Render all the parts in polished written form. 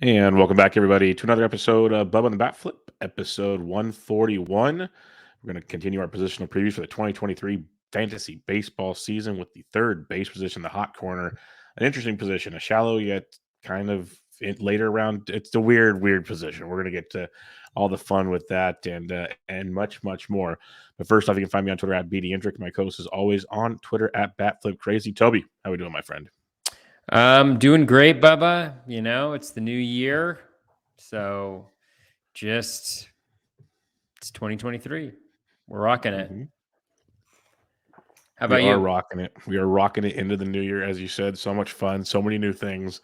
And welcome back, everybody, to another episode of Bubba and the BatFlip, episode 141. We're going to continue our positional preview for the 2023 fantasy baseball season with the third base position, the hot corner. An interesting position, a shallow yet kind of later round. It's the weird position. We're going to get to all the fun with that and much more. But first off, you can find me on Twitter at BDintric. My co-host is always on Twitter at BatFlipCrazy. Toby, how we doing, my friend? Doing great, Bubba. You know, it's the new year. So it's 2023. We're rocking it. Mm-hmm. How about you? We are rocking it. We are rocking it into the new year, as you said. So much fun, so many new things.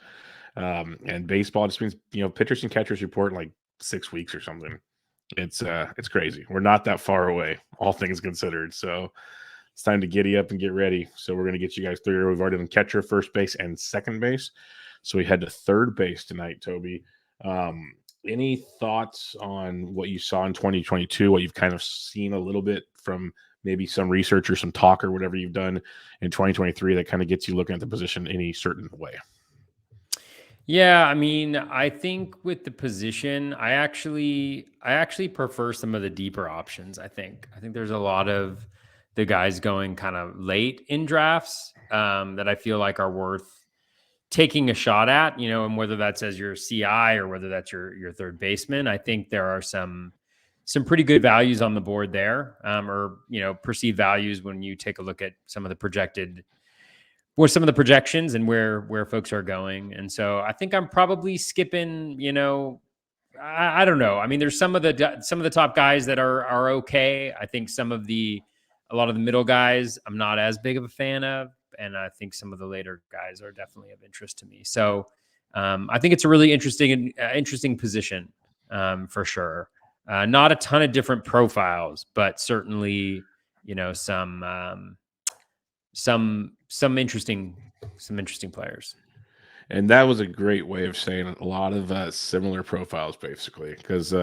And baseball just means, pitchers and catchers report in like 6 weeks or something. It's crazy. We're not that far away, all things considered. So it's time to giddy up and get ready. So we're going to get you guys through. We've already done catcher, first base, and second base. So we head to third base tonight, Toby. Any thoughts on what you saw in 2022, what you've kind of seen a little bit from maybe some research or some talk or whatever you've done in 2023 that kind of gets you looking at the position any certain way? Yeah, I mean, I think with the position, I actually prefer some of the deeper options. I think there's a lot of the guys going kind of late in drafts that I feel like are worth taking a shot at, and whether that's as your CI or whether that's your third baseman. I think there are some pretty good values on the board there, or perceived values when you take a look at some of the projections and where folks are going. And so I think I'm probably skipping, I don't know. I mean, there's some of the top guys that are okay. I think a lot of the middle guys I'm not as big of a fan of, and I think some of the later guys are definitely of interest to me. So I think it's a really interesting position for sure. Not a ton of different profiles, but certainly some interesting players. And that was a great way of saying a lot of similar profiles, basically, because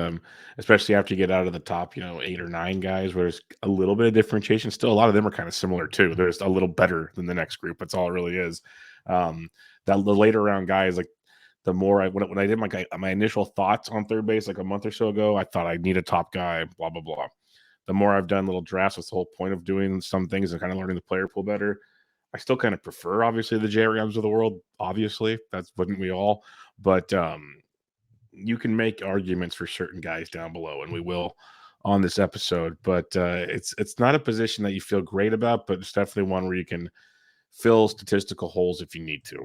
especially after you get out of the top, 8 or 9 guys, where there's a little bit of differentiation. Still, a lot of them are kind of similar too. They're just a little better than the next group. That's all it really is. That the later round guys, like the more when I did my initial thoughts on third base like a month or so ago, I thought I'd need a top guy. Blah blah blah. The more I've done little drafts, that's the whole point of doing some things and kind of learning the player pool better. I still kind of prefer, obviously, the J-Rams of the world. Obviously, wouldn't we all? But you can make arguments for certain guys down below, and we will on this episode. But it's not a position that you feel great about, but it's definitely one where you can fill statistical holes if you need to.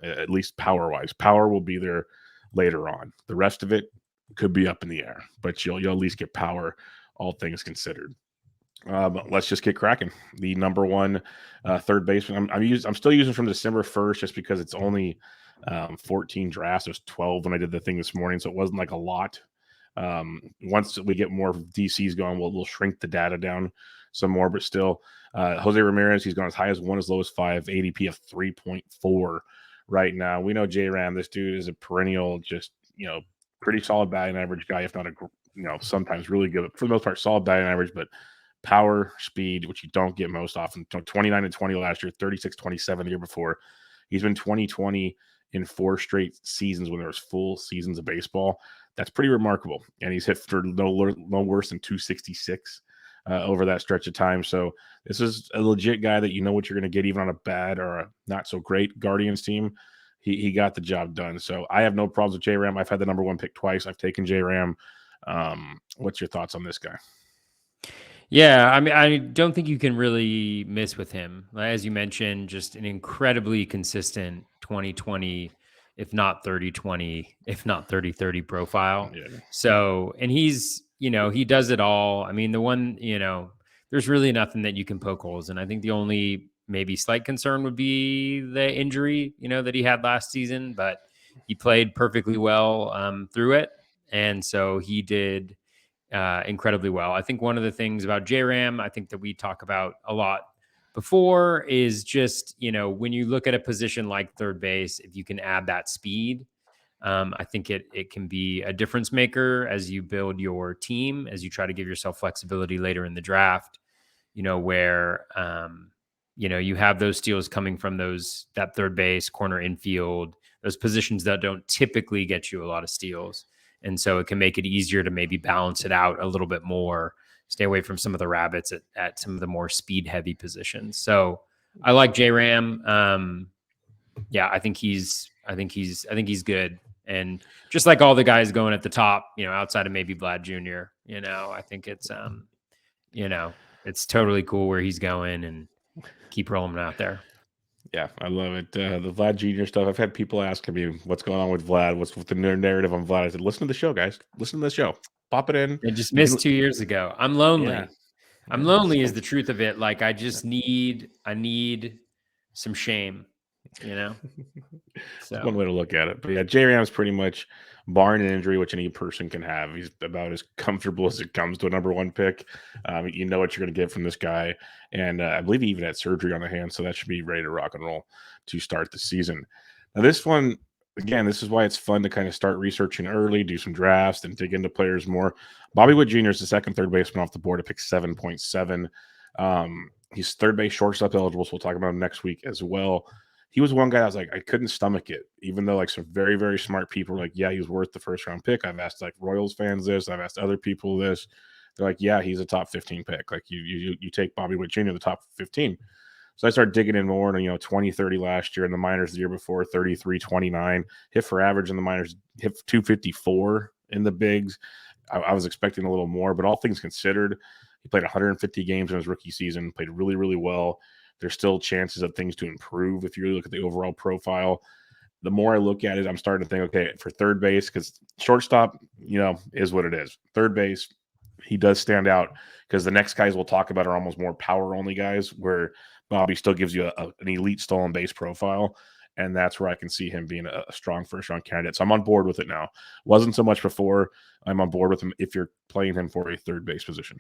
At least power-wise, power will be there later on. The rest of it could be up in the air, but you'll at least get power, all things considered. Let's just get cracking. The number one third baseman. I'm still using from December 1st just because it's only 14 drafts. There's 12 when I did the thing this morning, so it wasn't like a lot. Once we get more DCs going, we'll shrink the data down some more, but still, Jose Ramirez, he's gone as high as 1, as low as 5, ADP of 3.4 right now. We know J-Ram, this dude is a perennial, just, pretty solid batting average guy, if not sometimes really good, but for the most part, solid batting average, but power, speed, which you don't get most often. 29 and 20 last year, 36-27 the year before. He's been 20-20 in 4 straight seasons when there was full seasons of baseball. That's pretty remarkable. And he's hit for no worse than 266 over that stretch of time. So this is a legit guy that you know what you're going to get even on a bad or a not so great Guardians team. He got the job done. So I have no problems with J-Ram. I've had the number 1 pick twice. I've taken J-Ram. What's your thoughts on this guy? Yeah, I mean, I don't think you can really miss with him. As you mentioned, just an incredibly consistent 20-20, if not 30-20, if not 30-30 profile. Yeah. So, and he's, he does it all. I mean, the one, there's really nothing that you can poke holes in. I think the only maybe slight concern would be the injury, that he had last season, but he played perfectly well through it. And so he did incredibly well. I think one of the things about J-Ram, I think that we talk about a lot before, is just, when you look at a position like third base, if you can add that speed, I think it can be a difference maker as you build your team, as you try to give yourself flexibility later in the draft, where, you have those steals coming from that third base, corner, infield, those positions that don't typically get you a lot of steals. And so it can make it easier to maybe balance it out a little bit more, stay away from some of the rabbits at some of the more speed heavy positions. So I like J Ram. Yeah, I think he's good. And just like all the guys going at the top, outside of maybe Vlad Jr., I think it's totally cool where he's going, and keep rolling him out there. Yeah, I love it. The Vlad Jr. stuff. I've had people asking me what's going on with Vlad. What's with the narrative on Vlad? I said, listen to the show, guys. Listen to the show. Pop it in. I just You can, missed 2 years ago. I'm yeah, lonely. I'm yeah. lonely is So the truth of it. Like I need some shame, you know? it's one So way to look at it. But yeah, J Ram's pretty much, barring an injury, which any person can have, he's about as comfortable as it comes to a number one pick. You know what you're going to get from this guy. And I believe he even had surgery on the hand. So that should be ready to rock and roll to start the season. Now, this one, again, this is why it's fun to kind of start researching early, do some drafts, and dig into players more. Bobby Witt Jr. is the second third baseman off the board at pick 7.7. He's third base shortstop eligible, so we'll talk about him next week as well. He was one guy I was like, I couldn't stomach it, even though like some very, very smart people were like, yeah, he was worth the first round pick. I've asked like Royals fans this, I've asked other people this. They're like, yeah, he's a top 15 pick. Like you take Bobby Witt Jr. the top 15. So I started digging in more, and 20, 30 last year in the minors the year before, 33, 29. Hit for average in the minors, hit 254 in the bigs. I was expecting a little more, but all things considered, he played 150 games in his rookie season, played really, really well. There's still chances of things to improve if you really look at the overall profile. The more I look at it, I'm starting to think, okay, for third base, because shortstop, is what it is. Third base, he does stand out because the next guys we'll talk about are almost more power only guys, where Bobby still gives you an elite stolen base profile. And that's where I can see him being a strong first round candidate. So I'm on board with it now. Wasn't so much before. I'm on board with him if you're playing him for a third base position.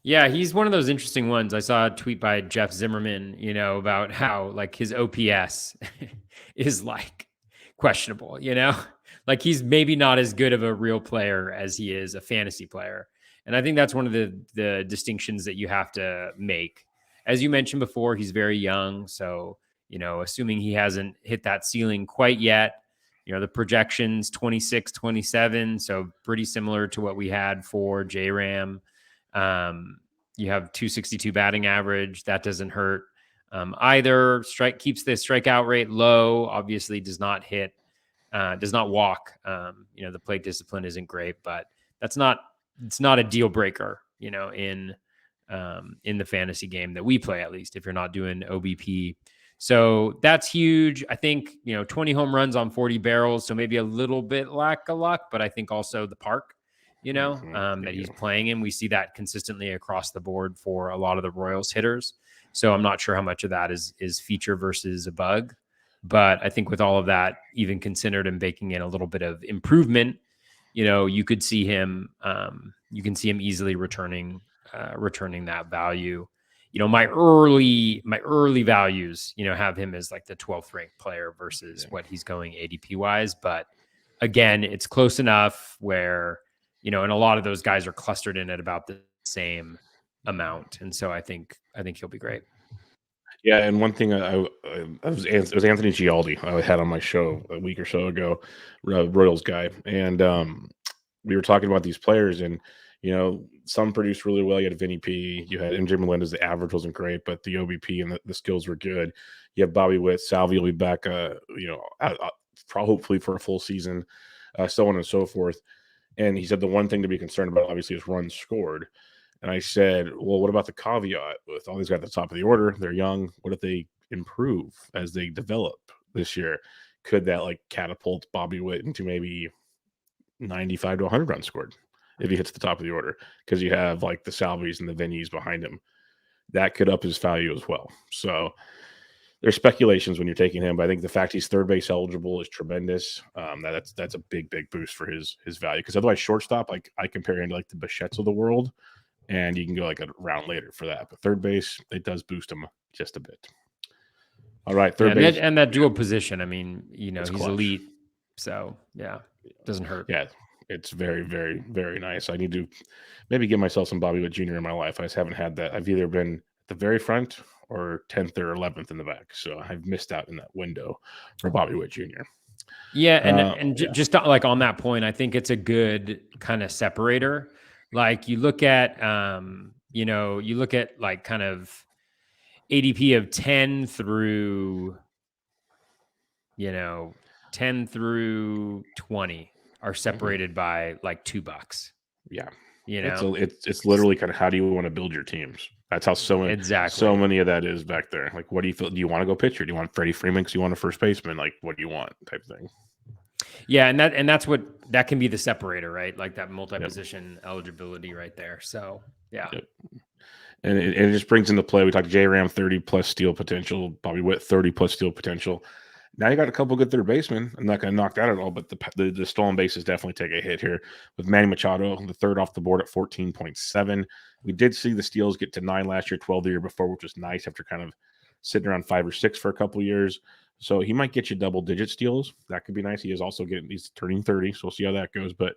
yeah, he's one of those interesting ones. I saw a tweet by Jeff Zimmerman, about how like his OPS is like questionable, like he's maybe not as good of a real player as he is a fantasy player. And I think that's one of the distinctions that you have to make. As you mentioned before, he's very young. So, assuming he hasn't hit that ceiling quite yet, the projections 26, 27. So pretty similar to what we had for J Ram. You have 262 batting average. That doesn't hurt either. Keeps the strikeout rate low. Obviously, does not walk. The plate discipline isn't great, but it's not a deal breaker. In the fantasy game that we play, at least if you're not doing OBP. So that's huge. I think 20 home runs on 40 barrels, so maybe a little bit lack of luck, but I think also the park. That he's playing in. We see that consistently across the board for a lot of the Royals hitters. So I'm not sure how much of that is feature versus a bug. But I think with all of that even considered and baking in a little bit of improvement, you could see him. You can see him easily returning that value. My early values, have him as like the 12th ranked player versus what he's going ADP wise. But again, it's close enough where and a lot of those guys are clustered in at about the same amount. And so I think he'll be great. Yeah, and one thing it was Anthony Gialdi I had on my show a week or so ago, Royals guy, and we were talking about these players, and some produced really well. You had Vinny P, you had MJ Melendez. The average wasn't great, but the OBP and the skills were good. You have Bobby Witt, Salvi will be back, hopefully for a full season, so on and so forth. And he said the one thing to be concerned about, obviously, is runs scored. And I said, well, what about the caveat with all these guys at the top of the order? They're young. What if they improve as they develop this year? Could that like catapult Bobby Witt into maybe 95 to 100 runs scored if he hits the top of the order? Because you have like the Salvies and the Vinnies behind him. That could up his value as well. So there's speculations when you're taking him, but I think the fact he's third base eligible is tremendous. That's a big boost for his value. Because otherwise, shortstop, like I compare him to like the Bichette's of the world, and you can go like a round later for that. But third base, it does boost him just a bit. All right, third base. And that dual position, I mean, he's clutch. elite. So, yeah, doesn't hurt. Yeah, it's very, very, very nice. I need to maybe give myself some Bobby Witt Jr. in my life. I just haven't had that. I've either been at the very front or 10th or 11th in the back. So I've missed out in that window for Bobby Witt Jr. Yeah, Yeah. just like on that point, I think it's a good kind of separator. Like you look at, you look at like kind of ADP of 10 through, 10 through 20 are Mhm. separated by like $2, Yeah. you It's know? a it's literally kind of how do you want to build your teams? That's how so Exactly. many of that is back there. Like, what do you feel? Do you want to go pitcher? Do you want Freddie Freeman because you want a first baseman? Like, what do you want? Type thing. Yeah, and that's what that can be the separator, right? Like that Yep. multi-position eligibility right there. So, yeah. Yep. And it just brings into play. We talked J Ram 30 plus steal potential, Bobby Witt 30 plus steal potential. Now you got a couple good third basemen. I'm not going to knock that at all, but the stolen bases definitely take a hit here with Manny Machado, the third off the board at 14.7. We did see the steals get to 9 last year, 12 the year before, which was nice after kind of sitting around 5 or 6 for a couple years. So he might get you double digit steals. That could be nice. He's turning 30, so we'll see how that goes. But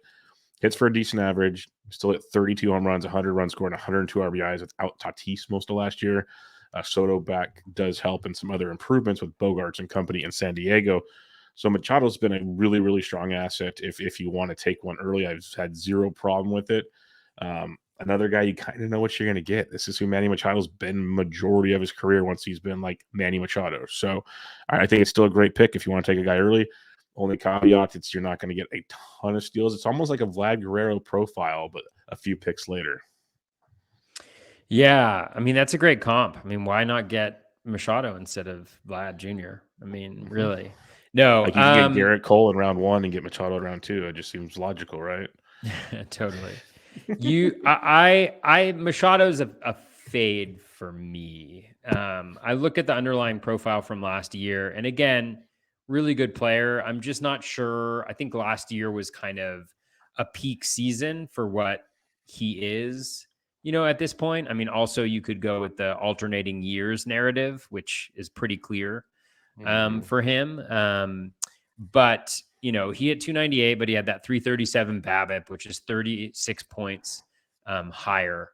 hits for a decent average, still at 32 home runs, 100 runs scored, 102 RBIs without Tatis most of last year. Soto back does help, and some other improvements with Bogarts and company in San Diego. So Machado's been a really, really strong asset. If you want to take one early, I've had zero problem with it. Another guy you kind of know what you're going to get. This is who Manny Machado's been majority of his career once he's been like Manny Machado. So I think it's still a great pick if you want to take a guy early. Only caveat, it's you're not going to get a ton of steals. It's almost like a Vlad Guerrero profile, but a few picks later. Yeah, I mean that's a great comp. I mean, why not get Machado instead of Vlad Jr.? I mean, Mhm. really. No, Like you could get Garrett Cole in round 1 and get Machado in round 2. It just seems logical, right? totally. I Machado's a fade for me. I look at the underlying profile from last year, and again, really good player. I'm just not sure. I think last year was kind of a peak season for what he is. At this point, I mean, also you could go with the alternating years narrative, which is pretty clear Mhm. for him. But he had 298, but he had that 337 BABIP, which is 36 points higher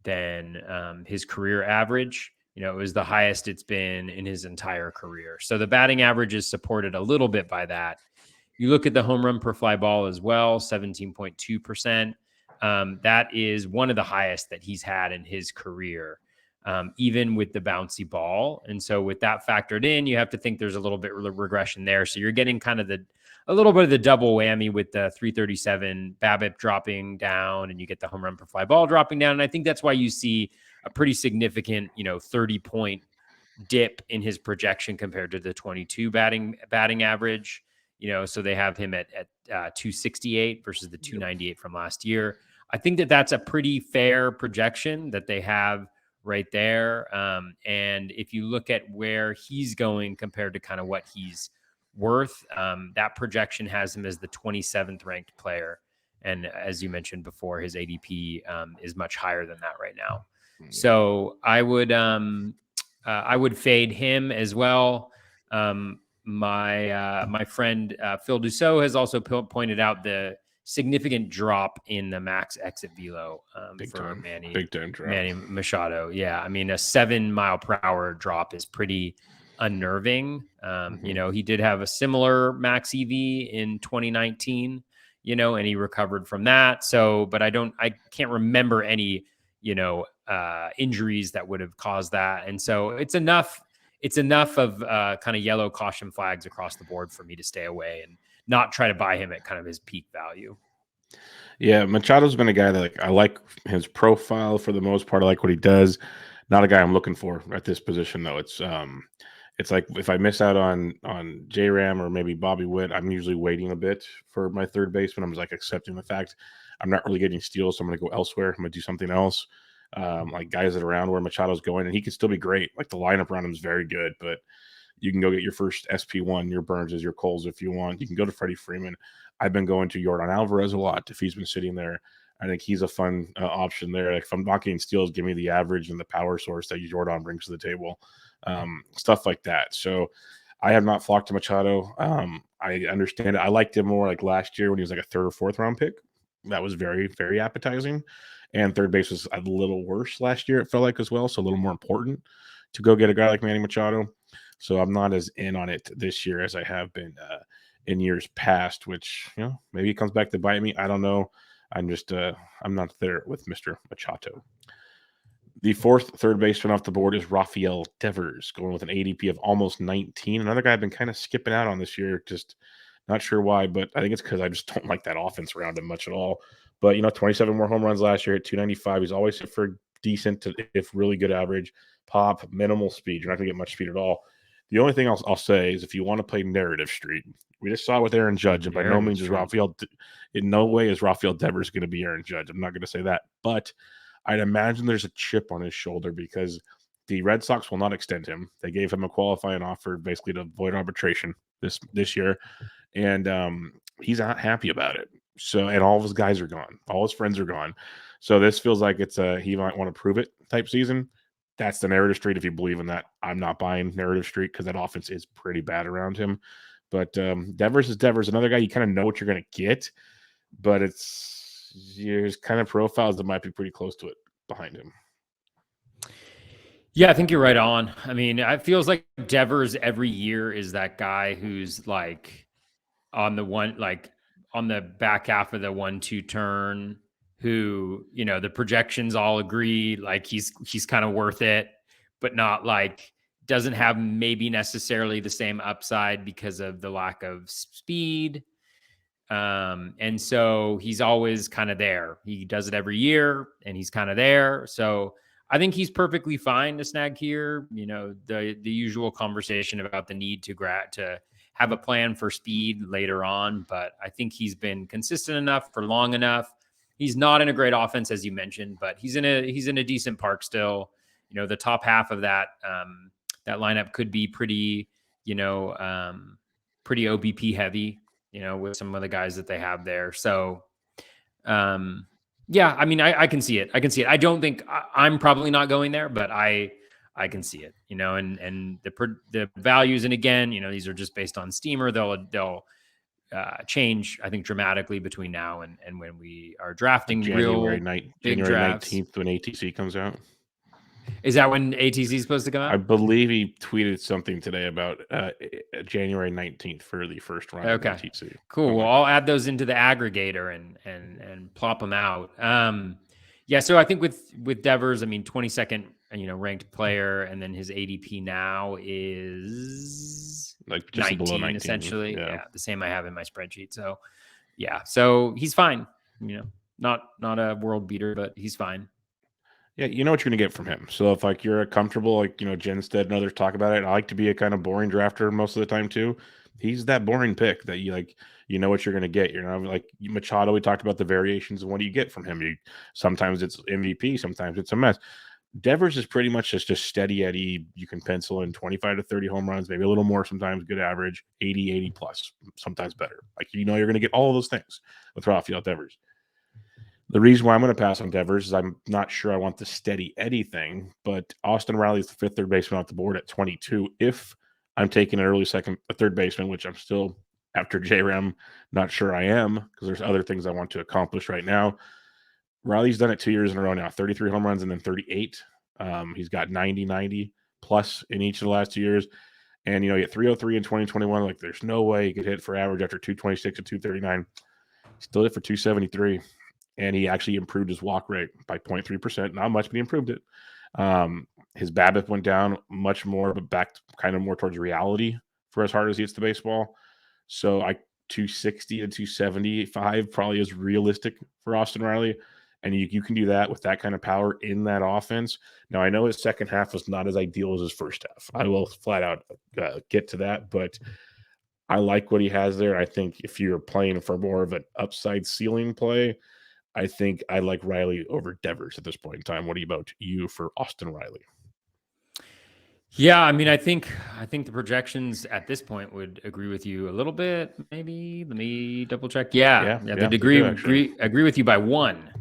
than his career average. It was the highest it's been in his entire career. So the batting average is supported a little bit by that. You look at the home run per fly ball as well, 17.2%. That is one of the highest that he's had in his career, even with the bouncy ball. And so, with that factored in, you have to think there's a little bit of regression there. So you're getting kind of a little bit of the double whammy with the 337 BABIP dropping down, and you get the home run per fly ball dropping down. And I think that's why you see a pretty significant, 30-point dip in his projection compared to the 22 batting average. So they have him at 268 versus the Yep. 298 from last year. I think that that's a pretty fair projection that they have right there. And if you look at where he's going compared to kind of what he's worth, that projection has him as the 27th ranked player. And as you mentioned before, his ADP is much higher than that right now. Yeah. So I would fade him as well. My friend Phil Dussault has also pointed out the significant drop in the max exit velo Big for time. Manny Big time drop. Manny Machado. Yeah, I mean a 7 mile per hour drop is pretty unnerving. Mhm. He did have a similar max EV in 2019. And he recovered from that. So, but I can't remember any injuries that would have caused that. And so it's enough of kind of yellow caution flags across the board for me to stay away and not try to buy him at kind of his peak value. Yeah, Machado's been a guy that I like his profile for the most part. I like what he does. Not a guy I'm looking for at this position though. It's like if I miss out on J Ram or maybe Bobby Witt, I'm usually waiting a bit for my third baseman. I'm like accepting the fact I'm not really getting steals, so I'm gonna go elsewhere. I'm gonna do something else. Like guys that are around where Machado's going, and he can still be great. Like the lineup around him is very good, but you can go get your first SP1, your Burnses, your Coles if you want. You can go to Freddie Freeman. I've been going to Jordan Alvarez a lot if he's been sitting there. I think he's a fun option there. Like if I'm not getting steals, give me the average and the power source that Jordan brings to the table, stuff like that. So I have not flocked to Machado. I understand it. I liked him more like last year when he was like a third or fourth round pick. That was very, very appetizing. And third base was a little worse last year, it felt like as well. So a little more important to go get a guy like Manny Machado. So I'm not as in on it this year as I have been in years past, which, maybe it comes back to bite me. I don't know. I'm not there with Mr. Machado. The fourth third baseman off the board is Rafael Devers, going with an ADP of almost 19. Another guy I've been kind of skipping out on this year, just not sure why, but I think it's because I just don't like that offense around him much at all. But 27 more home runs last year at 295. He's always hit for decent to, if really good average, pop, minimal speed. You're not going to get much speed at all. The only thing I'll say is if you want to play narrative street, we just saw it with Aaron Judge, and by no means is in no way is Rafael Devers going to be Aaron Judge. I'm not going to say that, but I'd imagine there's a chip on his shoulder because the Red Sox will not extend him. They gave him a qualifying offer basically to avoid arbitration this year, and he's not happy about it. So, and all of his guys are gone. All his friends are gone. So this feels like it's a he might want to prove it type season. That's the narrative street if you believe in that. I'm not buying narrative street because that offense is pretty bad around him. But Devers is Devers, another guy you kind of know what you're going to get, but there's kind of profiles that might be pretty close to it behind him. Yeah, I think you're right on. I mean, it feels like Devers every year is that guy who's like on the back half of the 1-2 turn, who, the projections all agree like he's kind of worth it, but not like doesn't have maybe necessarily the same upside because of the lack of speed. And so he's always kind of there. He does it every year and he's kind of there. So I think he's perfectly fine to snag here. The usual conversation about the need to have a plan for speed later on, but I think he's been consistent enough for long enough. He's not in a great offense, as you mentioned, but he's in a decent park still. The top half of that lineup could be pretty OBP heavy, with some of the guys that they have there. So, yeah, I mean, I can see it. I don't think I'm probably not going there, but I can see it, and the values. And again, these are just based on Steamer. They'll change, I think, dramatically between now and when we are drafting January big drafts. 19th when ATC comes out. Is that when ATC is supposed to come out? I believe he tweeted something today about January 19th for the first round of ATC. Cool. Well, I'll add those into the aggregator and plop them out. Yeah, so I think with Devers, I mean, 22nd, ranked player, and then his ADP now is like just 19, below 19, essentially. Yeah, the same I have in my spreadsheet. So, yeah, so he's fine. Not a world beater, but he's fine. Yeah, you know what you're going to get from him. So if you're comfortable, Jenstead and others talk about it, I like to be a kind of boring drafter most of the time too. He's that boring pick that you know what you're going to get. You're not like Machado. We talked about the variations of what do you get from him. Sometimes it's MVP, sometimes it's a mess. Devers is pretty much just a steady Eddie. You can pencil in 25 to 30 home runs, maybe a little more sometimes, good average, 80 plus, sometimes better. You're going to get all of those things with Rafael Devers. The reason why I'm going to pass on Devers is I'm not sure I want the steady Eddie thing, but Austin Riley is the fifth third baseman off the board at 22. If I'm taking an early third baseman, which I'm still, after JRM, not sure I am, because there's other things I want to accomplish right now. Riley's done it 2 years in a row now, 33 home runs and then 38. He's got 90 plus in each of the last 2 years. And, he hit 303 in 2021. There's no way he could hit for average after 226 and 239. Still hit for 273. And he actually improved his walk rate by 0.3%. Not much, but he improved it. His BABIP went down much more, but back kind of more towards reality for as hard as he hits the baseball. So 260 to 275 probably is realistic for Austin Riley. And you can do that with that kind of power in that offense. Now, I know his second half was not as ideal as his first half. I will flat out get to that, but I like what he has there. I think if you're playing for more of an upside ceiling play, I think I like Riley over Devers at this point in time. What about you for Austin Riley? Yeah, I mean, I think the projections at this point would agree with you a little bit. Maybe let me double check. Yeah, the degree agree with you by one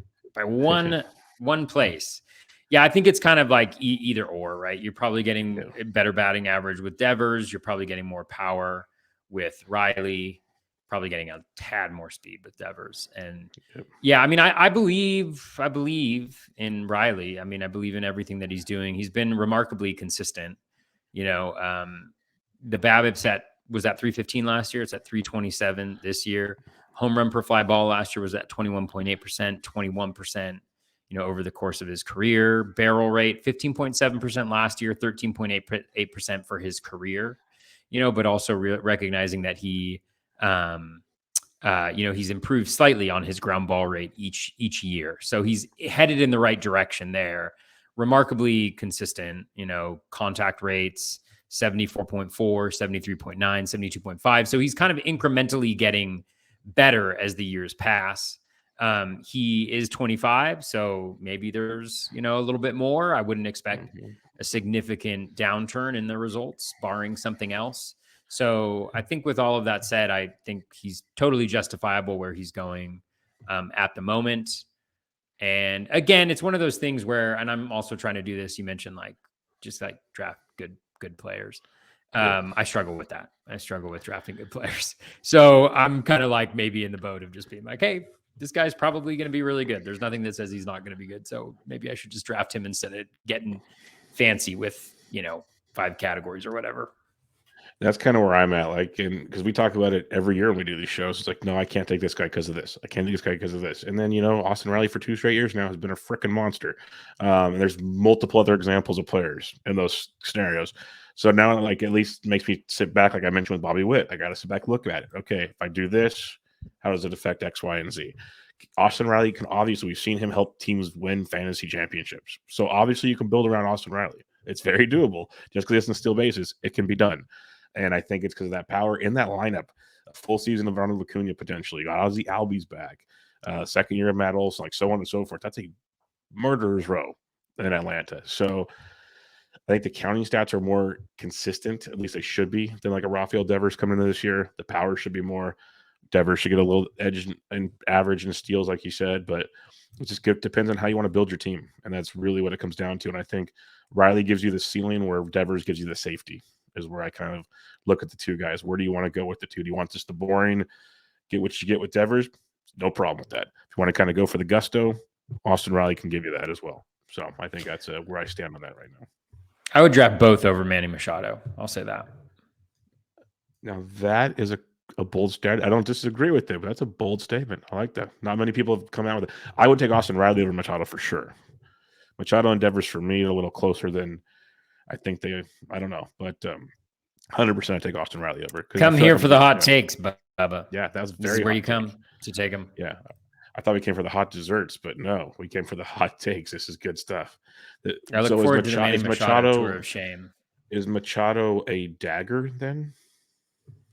place. Yeah, I think it's kind of like either or, right? You're probably getting better batting average with Devers. You're probably getting more power with Riley. probably getting a tad more speed with Devers. And Yep. yeah, I mean, I believe in Riley. I mean, I believe in everything that he's doing. He's been remarkably consistent. The BABIP was at 315 last year. It's at 327 this year. Home run per fly ball last year was at 21.8%, 21%, over the course of his career. Barrel rate, 15.7% last year, 13.8% for his career, but also recognizing that he's improved slightly on his ground ball rate each year. So he's headed in the right direction there. Remarkably consistent, contact rates, 74.4, 73.9, 72.5. So he's kind of incrementally getting better as the years pass. He is 25, so maybe there's, a little bit more. I wouldn't expect a significant downturn in the results, barring something else. So I think with all of that said, I think he's totally justifiable where he's going at the moment. And again, it's one of those things where, and I'm also trying to do this. You mentioned just draft good players. I struggle with that. I struggle with drafting good players. So I'm kind of maybe in the boat of just being like, hey, this guy's probably going to be really good. There's nothing that says he's not going to be good. So maybe I should just draft him instead of getting fancy with, 5 categories or whatever. That's kind of where I'm at. Because we talk about it every year when we do these shows. It's like, no, I can't take this guy because of this. I can't take this guy because of this. And then, Austin Riley for 2 straight years now has been a freaking monster. And there's multiple other examples of players in those scenarios. So now, at least makes me sit back, like I mentioned with Bobby Witt. I got to sit back and look at it. Okay, if I do this, how does it affect X, Y, and Z? Austin Riley can obviously, we've seen him help teams win fantasy championships. So obviously you can build around Austin Riley. It's very doable. Just because he doesn't steal bases, it can be done. And I think it's because of that power in that lineup. A full season of Ronald Acuna potentially. You got Ozzie Albies back. Second year of Matt Olson, so on and so forth. That's a murderer's row in Atlanta. So I think the counting stats are more consistent. At least they should be than a Rafael Devers coming into this year. The power should be more. Devers should get a little edge and average and steals, like you said, but it just depends on how you want to build your team. And that's really what it comes down to. And I think Riley gives you the ceiling where Devers gives you the safety. Is where I kind of look at the two guys. Where do you want to go with the two? Do you want just the boring, get what you get with Devers? No problem with that. If you want to kind of go for the gusto, Austin Riley can give you that as well. So I think that's where I stand on that right now. I would draft both over Manny Machado. I'll say that. Now that is a bold statement. I don't disagree with it, but that's a bold statement. I like that. Not many people have come out with it. I would take Austin Riley over Machado for sure. Machado and Devers for me are a little closer than I think I don't know, but 100% I take Austin Riley over. Come here for the hot takes, Bubba. Yeah, that was This is where you come to take them. Yeah, I thought we came for the hot desserts, but no, we came for the hot takes. This is good stuff. I look forward to the Manny Machado tour of shame. Is Machado a dagger then?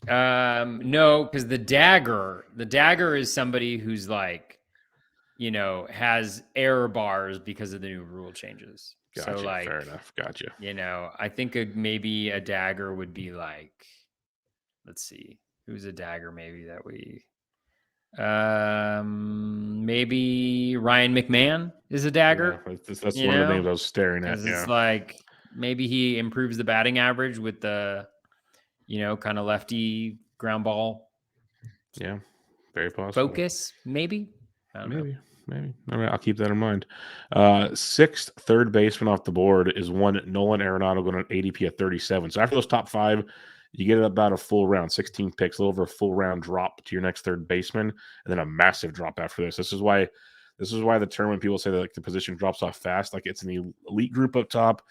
No, because the dagger is somebody who's has error bars because of the new rule changes. Gotcha. So fair enough. Gotcha. I think maybe a dagger would be let's see, who's a dagger maybe that we maybe Ryan McMahon is a dagger. Yeah, that's one of the names I was staring at. Yeah. It's maybe he improves the batting average with the kind of lefty ground ball. Yeah, very possible. Focus, maybe. Maybe. All right, I'll keep that in mind. 6th third baseman off the board is one Nolan Arenado going on ADP at 37. So after those top 5, you get about a full round, 16 picks, a little over a full round drop to your next third baseman, and then a massive drop after this. This is why the term when people say that the position drops off fast, it's an elite group up top,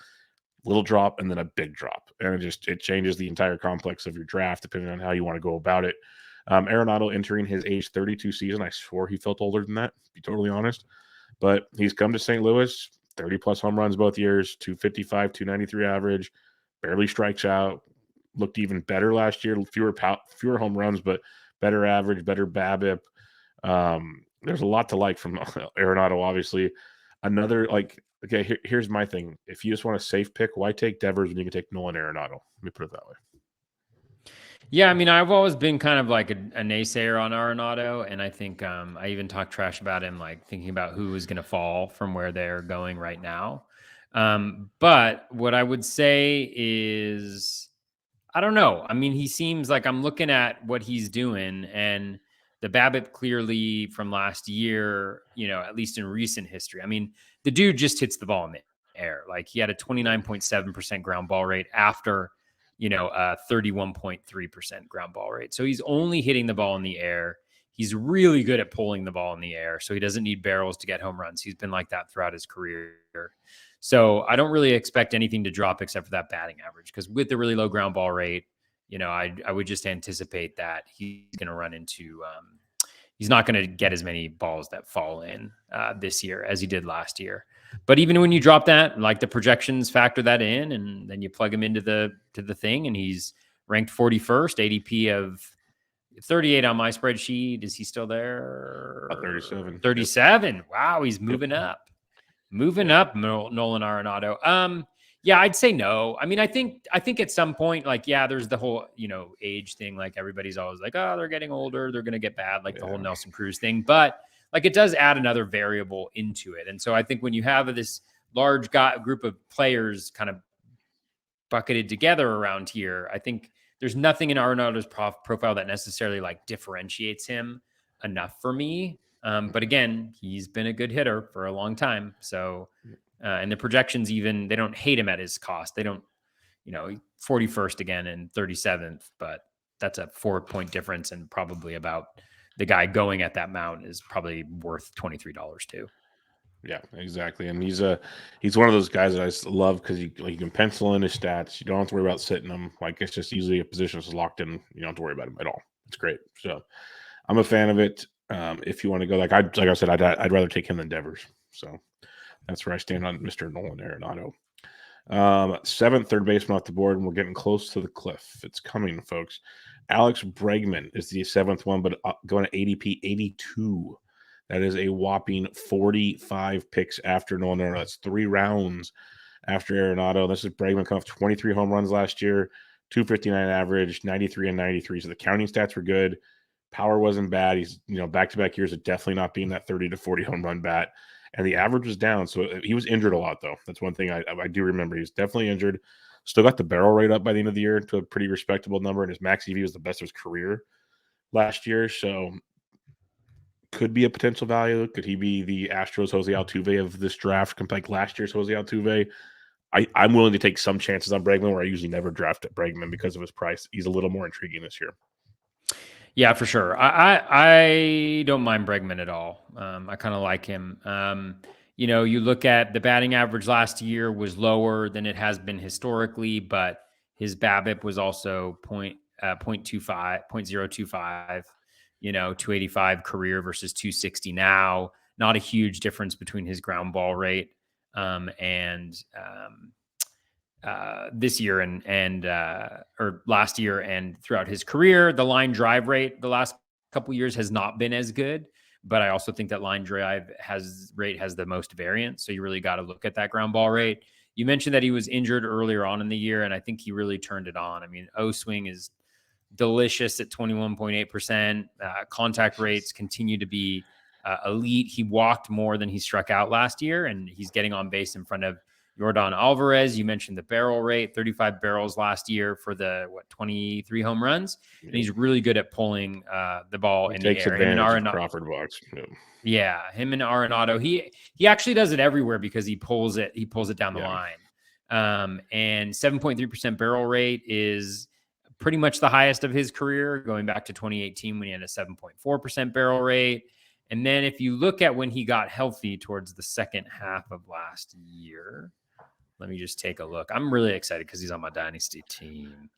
little drop, and then a big drop. And it changes the entire complex of your draft depending on how you want to go about it. Arenado entering his age 32 season. I swore he felt older than that, to be totally honest. But he's come to St. Louis, 30-plus home runs both years, 255, 293 average, barely strikes out, looked even better last year, fewer home runs, but better average, better BABIP. There's a lot to like from Arenado, obviously. Here's my thing. If you just want a safe pick, why take Devers when you can take Nolan Arenado? Let me put it that way. Yeah, I mean, I've always been kind of like a naysayer on Arenado, and I think I even talked trash about him, thinking about who is going to fall from where they're going right now. But what I would say is I don't know. I mean, he seems like I'm looking at what he's doing, and the BABIP clearly from last year, at least in recent history. I mean, the dude just hits the ball in the air. Like he had a Yeah. 29.7% ground ball rate after, a 31.3% ground ball rate. So he's only hitting the ball in the air. He's really good at pulling the ball in the air. So he doesn't need barrels to get home runs. He's been like that throughout his career. So I don't really expect anything to drop except for that batting average, because with the really low ground ball rate, I would just anticipate that he's going to run into he's not going to get as many balls that fall in this year as he did last year. But even when you drop that, like the projections factor that in, and then you plug him into the thing, and he's ranked 41st, ADP of 38 on my spreadsheet. Is he still About there? 37. 37. Wow, he's Yep. moving up. Moving up, Nolan Arenado. Yeah, I'd say no. I mean, I think at some point, like, yeah, there's the whole, age thing. Like everybody's always like, oh, they're getting older, they're gonna get bad, like the whole Yeah. Nelson Cruz thing. But like it does add another variable into it. And so I think when you have this large group of players kind of bucketed together around here, I think there's nothing in Arenado's profile that necessarily like differentiates him enough for me. But again, he's been a good hitter for a long time. So, and the projections, even they don't hate him at his cost. They don't, 41st again and 37th, but that's a 4-point difference, and probably about the guy going at that mound is probably worth $23 too. Yeah, exactly. And he's one of those guys that I just love because you can pencil in his stats. You don't have to worry about sitting him. Like it's just usually a position that's locked in. You don't have to worry about him at all. It's great. So I'm a fan of it. If you want to go, like I said, I'd rather take him than Devers. So that's where I stand on Mr. Nolan Arenado. Seventh third baseman off the board, and we're getting close to the cliff. It's coming, folks. Alex Bregman is the seventh one, but going to ADP 82. That is a whopping 45 picks after Nolan Arenado. That's 3 rounds after Arenado. This is Bregman coming off 23 home runs last year, 259 average, 93 and 93. So the counting stats were good. Power wasn't bad. He's, back-to-back years of definitely not being that 30 to 40 home run bat. And the average was down. So he was injured a lot, though. That's one thing I do remember. He was definitely injured. Still got the barrel rate up by the end of the year to a pretty respectable number. And his max EV was the best of his career last year. So could be a potential value. Could he be the Astros Jose Altuve of this draft, like last year's Jose Altuve? I'm willing to take some chances on Bregman, where I usually never draft at Bregman because of his price. He's a little more intriguing this year. Yeah, for sure. I don't mind Bregman at all. I kind of like him. You look at the batting average last year was lower than it has been historically, but his BABIP was also 0.025, 285 career versus 260 now. Not a huge difference between his ground ball rate and this year and or last year and throughout his career. The line drive rate the last couple years has not been as good, but I also think that line drive has the most variance. So you really got to look at that ground ball rate. You mentioned that he was injured earlier on in the year, and I think he really turned it on. I mean, O swing is delicious at 21.8%. Contact rates continue to be elite. He walked more than he struck out last year, and he's getting on base in front of Yordan Alvarez. You mentioned the barrel rate, 35 barrels last year for the 23 home runs, and he's really good at pulling the ball in the air. Takes advantage of Crawford box. Yeah, him and Arenado. He actually does it everywhere because he pulls it down the line. And 7.3% barrel rate is pretty much the highest of his career, going back to 2018 when he had a 7.4% barrel rate. And then if you look at when he got healthy towards the second half of last year, let me just take a look. I'm really excited because he's on my dynasty team.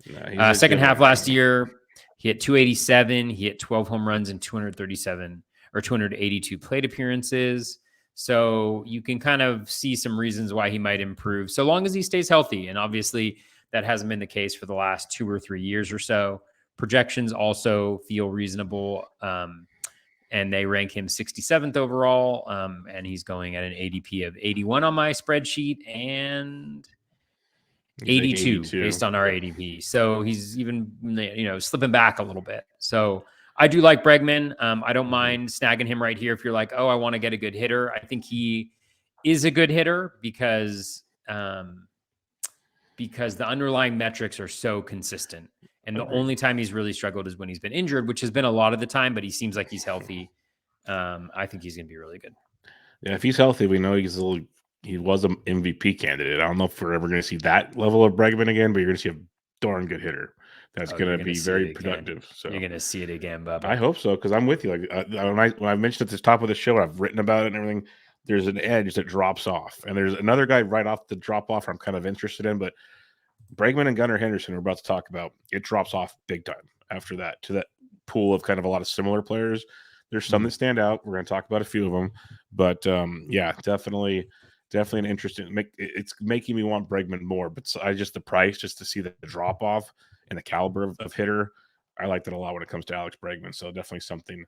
Second half last year, he hit 287. He hit 12 home runs and 282 plate appearances. So you can kind of see some reasons why he might improve, so long as he stays healthy. And obviously that hasn't been the case for the last 2 or 3 years or so. Projections also feel reasonable. And they rank him 67th overall. And he's going at an ADP of 81 on my spreadsheet and 82 based on our ADP. So he's even, slipping back a little bit. So I do like Bregman. I don't mind snagging him right here if you're like, oh, I want to get a good hitter. I think he is a good hitter because because the underlying metrics are so consistent. And the Agreed. only time he's really struggled is when he's been injured, which has been a lot of the time, but he seems like he's healthy. I think he's going to be really good. Yeah, if he's healthy, we know he was an MVP candidate. I don't know if we're ever going to see that level of Bregman again, but you're going to see a darn good hitter that's Oh, going you're to going to be see it very again. productive. You're So going to see it again, I Bubba. hope so because I'm with you. Like when I mentioned at the top of the show, I've written about it and everything. There's an edge that drops off, and there's another guy right off the drop off I'm kind of interested in, but Bregman and Gunnar Henderson we're about to talk about, it drops off big time after that to that pool of kind of a lot of similar players. There's some that stand out. We're going to talk about a few of them, but yeah, definitely an interesting. It's making me want Bregman more, but I just the price just to see the drop off and the caliber of hitter. I like that a lot when it comes to Alex Bregman. So definitely something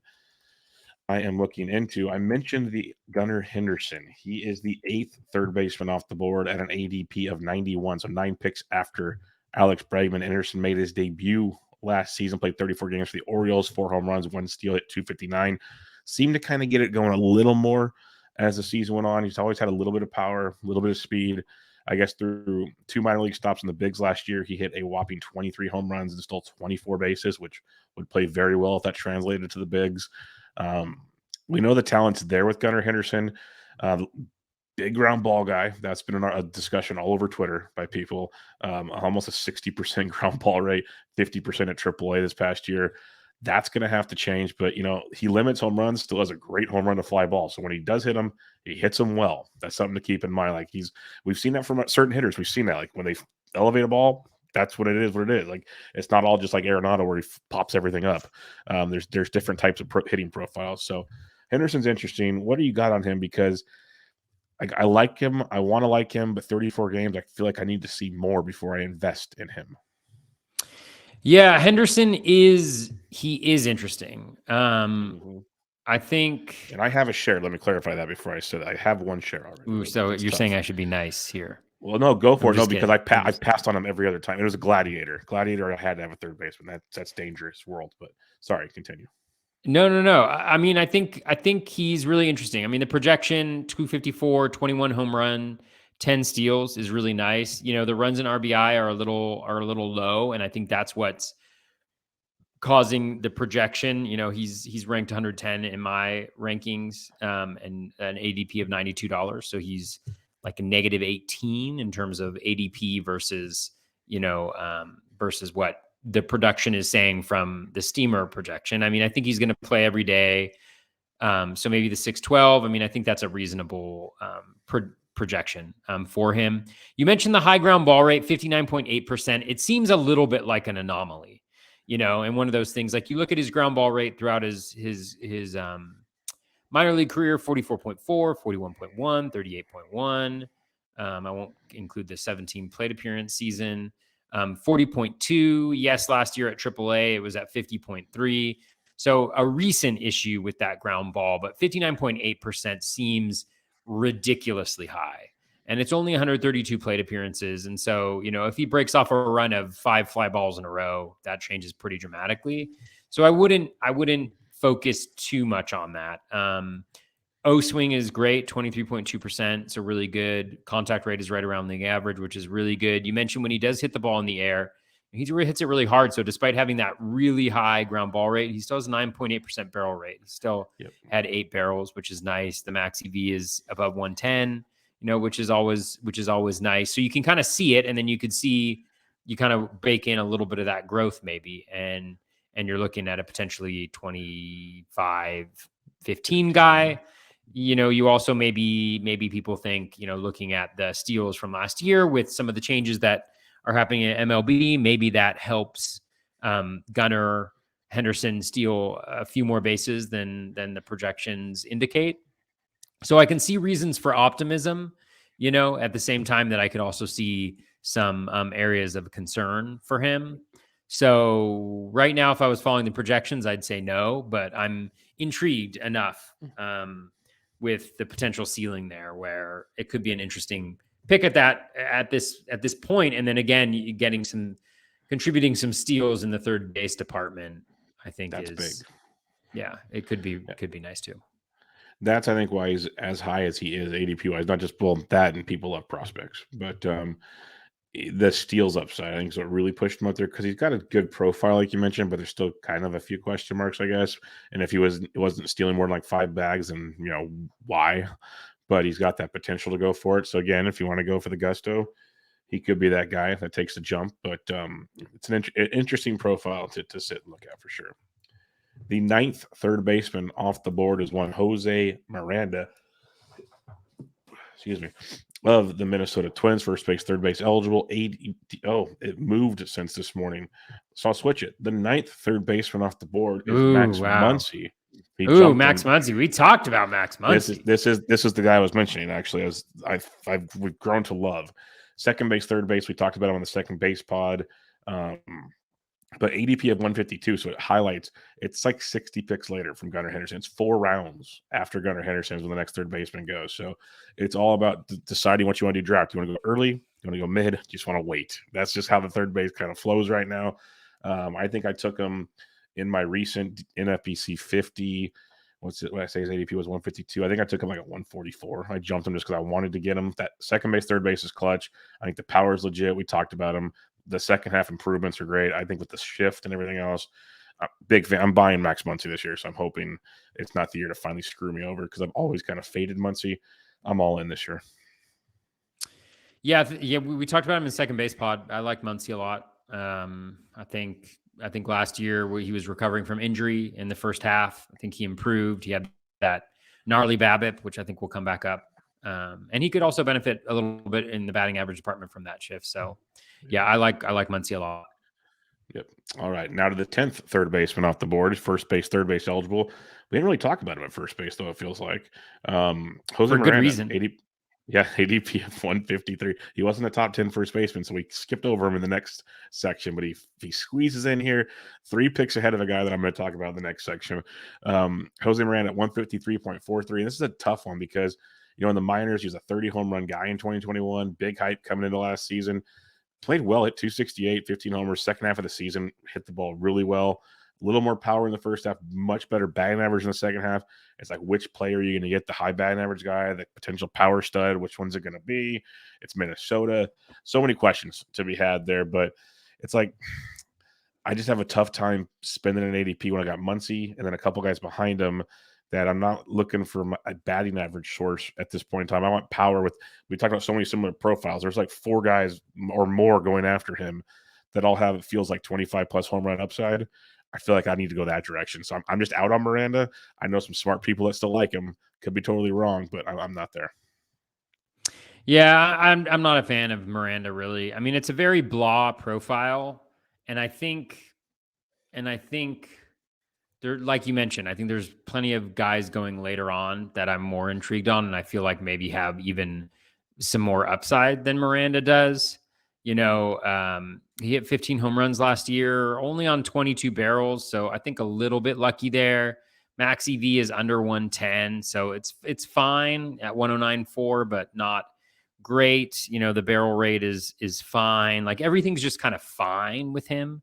I am looking into. I mentioned the Gunnar Henderson. He is the eighth third baseman off the board at an ADP of 91, so 9 picks after Alex Bregman. Henderson made his debut last season, played 34 games for the Orioles, 4 home runs, 1 steal at 259. Seemed to kind of get it going a little more as the season went on. He's always had a little bit of power, a little bit of speed. I guess through 2 minor league stops in the bigs last year, he hit a whopping 23 home runs and stole 24 bases, which would play very well if that translated to the bigs. Um, we know the talent's there with Gunnar Henderson. Uh, Big ground ball guy. That's been a discussion all over Twitter by people. Almost a 60% ground ball rate, 50% at AAA this past year. That's going to have to change. But, he limits home runs, still has a great home run to fly ball. So when he does hit them, he hits them well. That's something to keep in mind. Like we've seen that from certain hitters. We've seen that. Like when they elevate a ball, that's what it is. Like it's not all just like Arenado where he pops everything up. There's different types of hitting profiles. So Henderson's interesting. What do you got on him? Because I like him. I want to like him, but 34 games, I feel like I need to see more before I invest in him. Yeah, Henderson is interesting. Mm-hmm. I think. And I have a share. Let me clarify that before I say that. I have one share already, Ooh, but so it's you're saying tough. I should be nice here? Well, no, go I'm for it. No, just because kidding. I passed on him every other time. It was a gladiator. Gladiator, I had to have a third baseman. That's dangerous world. But sorry, continue. No. I mean, I think he's really interesting. I mean, the projection 254, 21 home run, 10 steals is really nice. The runs in RBI are a little low, and I think that's what's causing the projection. He's ranked 110 in my rankings, and an ADP of $92. So he's like a negative 18 in terms of ADP versus versus what the production is saying from the Steamer projection. I mean, I think he's going to play every day. So maybe the 612. I mean, I think that's a reasonable projection for him. You mentioned the high ground ball rate, 59.8%. It seems a little bit like an anomaly, and one of those things. Like you look at his ground ball rate throughout his minor league career: 44.4, 41.1, 38.1. I won't include the 17 plate appearance season. 40.2. Yes, last year at AAA, it was at 50.3. So a recent issue with that ground ball, but 59.8% seems ridiculously high. And it's only 132 plate appearances. And so, if he breaks off a run of 5 fly balls in a row, that changes pretty dramatically. So I wouldn't focus too much on that. O swing is great, 23.2%. So really good. Contact rate is right around the average, which is really good. You mentioned when he does hit the ball in the air, he hits it really hard. So despite having that really high ground ball rate, he still has a 9.8% barrel rate. He still had 8 barrels, which is nice. The max EV is above 110, which is always nice. So you can kind of see it, and then you kind of bake in a little bit of that growth maybe, and you're looking at a potentially 25, 15 guy. You also maybe people think, looking at the steals from last year with some of the changes that are happening at MLB, maybe that helps Gunnar Henderson steal a few more bases than the projections indicate. So I can see reasons for optimism, at the same time that I could also see some areas of concern for him. So right now, if I was following the projections, I'd say no, but I'm intrigued enough with the potential ceiling there, where it could be an interesting pick at this point, and then again, contributing some steals in the third base department. I think That's big. it could be nice too. That's I think why he's as high as he is ADP wise. Not just that, and people love prospects, but the steals upside, I think, is what really pushed him up there because he's got a good profile, like you mentioned, but there's still kind of a few question marks, I guess. And if he wasn't stealing more than like 5 bags, then why? But he's got that potential to go for it. So again, if you want to go for the gusto, he could be that guy that takes the jump. But it's an interesting profile to sit and look at for sure. The ninth third baseman off the board is one Jose Miranda. Excuse me, of the Minnesota Twins, first base, third base eligible. It moved since this morning, so I'll switch it. The ninth third baseman off the board is Ooh, Max wow. Muncy. He Ooh, jumped Max him. Muncy. We talked about Max Muncy. This is the guy I was mentioning. Actually, we've grown to love. Second base, third base. We talked about him on the second base pod. Um, but ADP of 152, so it highlights it's like 60 picks later from Gunnar Henderson. It's 4 rounds after Gunnar Henderson is when the next third baseman goes. So it's all about deciding what you want to do draft. You want to go early? You want to go mid? You just want to wait. That's just how the third base kind of flows right now. I think I took him in my recent NFBC 50. What's it? What I say his ADP was 152. I think I took him like at 144. I jumped him just because I wanted to get him. That second base, third base is clutch. I think the power is legit. We talked about him. The second half improvements are great. I think with the shift and everything else, big fan. I'm buying Max Muncy this year, so I'm hoping it's not the year to finally screw me over because I've always kind of faded Muncy. I'm all in this year. Yeah, we talked about him in second base pod. I like Muncy a lot. I think last year he was recovering from injury in the first half. I think he improved. He had that gnarly BABIP, which I think will come back up. And he could also benefit a little bit in the batting average department from that shift. So, yeah, I like Muncy a lot. Yep. All right. Now to the 10th third baseman off the board. First base, third base eligible. We didn't really talk about him at first base, though, it feels like. Jose For good Miranda, reason. ADP of 153. He wasn't a top 10 first baseman, so we skipped over him in the next section, but he squeezes in here 3 picks ahead of a guy that I'm going to talk about in the next section. Jose Miranda at 153.43. And this is a tough one because, in the minors, he was a 30 home run guy in 2021. Big hype coming into last season. Played well at 268, 15 homers. Second half of the season, hit the ball really well. A little more power in the first half, much better batting average in the second half. It's like, which player are you going to get? The high batting average guy, the potential power stud, which one's it going to be? It's Minnesota. So many questions to be had there, but it's like, I just have a tough time spending an ADP when I got Muncy and then a couple guys behind him that I'm not looking for a batting average source at this point in time. I want power we talked about so many similar profiles. There's like 4 guys or more going after him that all have, it feels like 25 plus home run upside. I feel like I need to go that direction. So I'm just out on Miranda. I know some smart people that still like him. Could be totally wrong, but I'm not there. Yeah, I'm not a fan of Miranda, really. I mean, it's a very blah profile, and I think there, like you mentioned, I think there's plenty of guys going later on that I'm more intrigued on, and I feel like maybe have even some more upside than Miranda does. He hit 15 home runs last year, only on 22 barrels, so I think a little bit lucky there. Max EV is under 110, so it's fine at 109.4, but not great. The barrel rate is fine. Like everything's just kind of fine with him.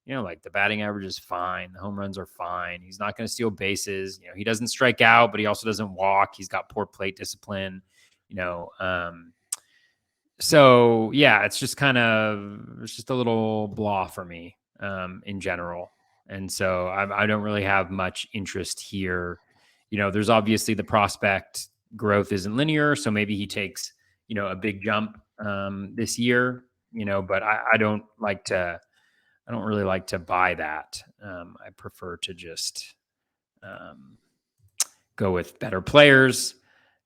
Like the batting average is fine. The home runs are fine. He's not going to steal bases. He doesn't strike out, but he also doesn't walk. He's got poor plate discipline. So yeah, it's just a little blah for me in general. And so I don't really have much interest here. There's obviously the prospect growth isn't linear. So maybe he takes, a big jump this year, but I don't really like to buy that. I prefer to just go with better players.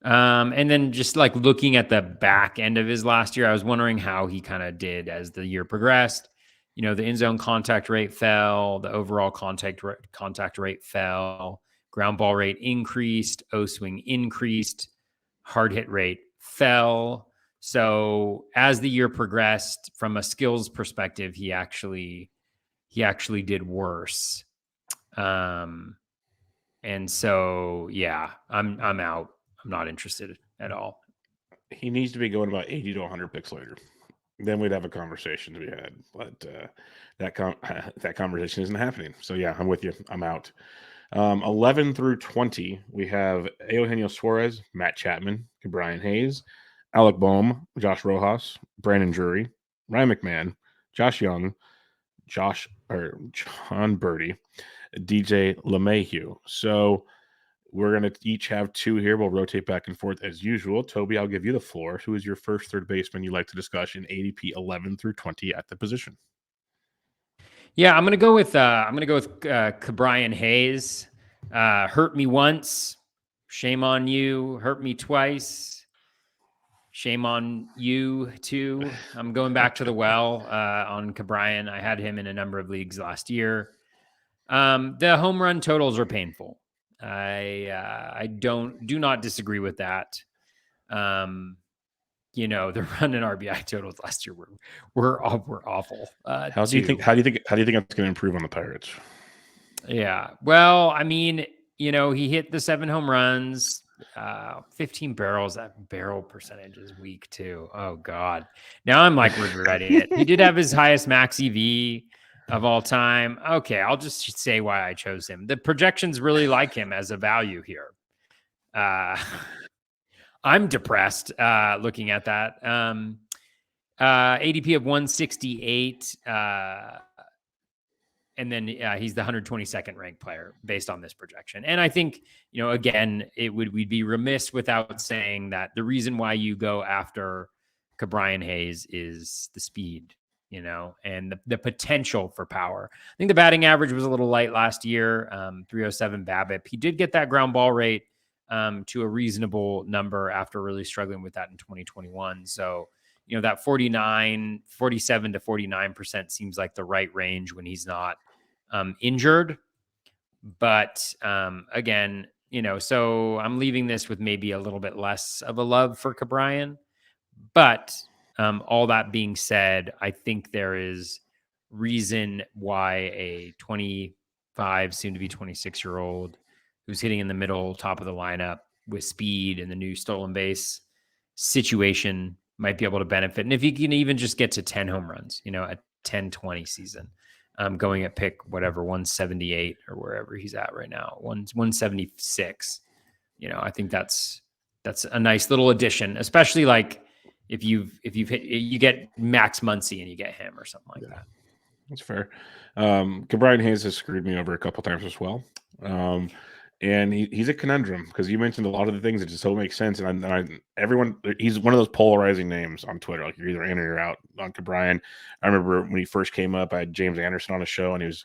And then just like looking at the back end of his last year, I was wondering how he kind of did as the year progressed. The in zone contact rate fell, the overall contact rate fell, ground ball rate increased, O swing increased, hard hit rate fell. So as the year progressed, from a skills perspective, he actually did worse. And so yeah, I'm out. I'm not interested at all. He needs to be going about 80 to 100 picks later. Then we'd have a conversation to be had. But that conversation isn't happening. So yeah, I'm with you. I'm out. 11 through 20, we have Eugenio Suarez, Matt Chapman, Brian Hayes, Alec Boehm, Josh Rojas, Brandon Drury, Ryan McMahon, Josh Young, John Birdie, DJ LeMahieu. So we're going to each have two here. We'll rotate back and forth as usual. Toby, I'll give you the floor. Who is your first third baseman you'd like to discuss in ADP 11 through 20 at the position? Yeah, I'm gonna go with Cabrian Hayes. Hurt me once, shame on you. Hurt me twice, shame on you too. I'm going back to the well on Cabrian. I had him in a number of leagues last year. The home run totals are painful. I do not disagree with that. The run and RBI totals last year were awful. How do you think it's going to improve on the Pirates? Yeah. Well, I mean, he hit the 7 home runs, 15 barrels. That barrel percentage is weak too. Oh God. Now I'm like regretting it. He did have his highest max EV of all time. Okay, I'll just say why I chose him. The projections really like him as a value here. I'm depressed looking at that. ADP of 168. And then he's the 122nd ranked player based on this projection. And I think, again, we'd be remiss without saying that the reason why you go after Cabrian Hayes is the speed, and the potential for power. I think the batting average was a little light last year, 307 BABIP. He did get that ground ball rate to a reasonable number after really struggling with that in 2021. So, that 47 to 49% seems like the right range when he's not injured. But again, so I'm leaving this with maybe a little bit less of a love for Cabrian. But all that being said, I think there is reason why a 25, soon to be 26-year-old who's hitting in the middle, top of the lineup with speed and the new stolen base situation might be able to benefit. And if he can even just get to 10 home runs, a 10-20 season, going at pick whatever 178 or wherever he's at right now, 176. I think that's a nice little addition, especially like if you've hit, you get Max Muncy and you get him or something like that. That's fair. Cabrian Hayes has screwed me over a couple times as well. And he's a conundrum because you mentioned a lot of the things that just don't make sense. And everyone, he's one of those polarizing names on Twitter. Like you're either in or you're out on Cabrian. I remember when he first came up, I had James Anderson on a show, and he was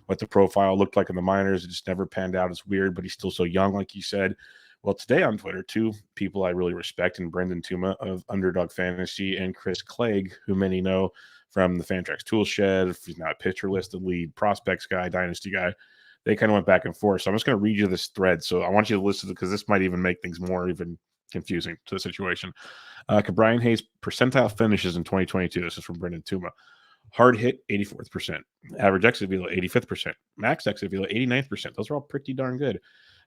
what the profile looked like in the minors. It just never panned out. It's weird, but he's still so young, like you said. Well, today on Twitter, two people I really respect, and Brendan Tuma of Underdog Fantasy and Chris Clegg, who many know from the Fantrax Tool Shed. He's now a pitcher listed lead prospects guy, dynasty guy. They kind of went back and forth. So I'm just going to read you this thread. So I want you to listen to it because this might even make things more even confusing to the situation. Cabrian Hayes percentile finishes in 2022. This is from Brendan Tuma. Hard hit, 84th percent. Average exit velo, 85th percent. Max exit velo, 89th percent. Those are all pretty darn good.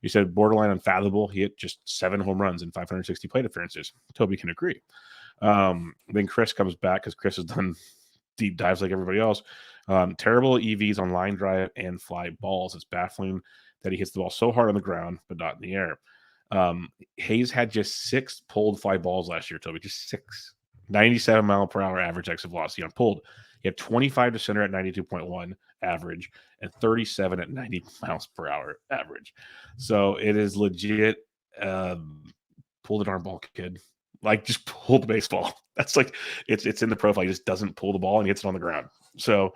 You said borderline unfathomable. He hit just 7 home runs and 560 plate appearances. Toby can agree. Then Chris comes back because Chris has done deep dives like everybody else. Terrible EVs on line drive and fly balls. It's baffling that he hits the ball so hard on the ground, but not in the air. Hayes had just 6 pulled fly balls last year, Toby. Just 6. 97 mile per hour average exit velocity on pulled. He had 25 to center at 92.1 average and 37 at 90 miles per hour average. So it is legit. Pull the darn ball, kid. Like just pull the baseball. That's like it's in the profile. He just doesn't pull the ball and hits it on the ground. So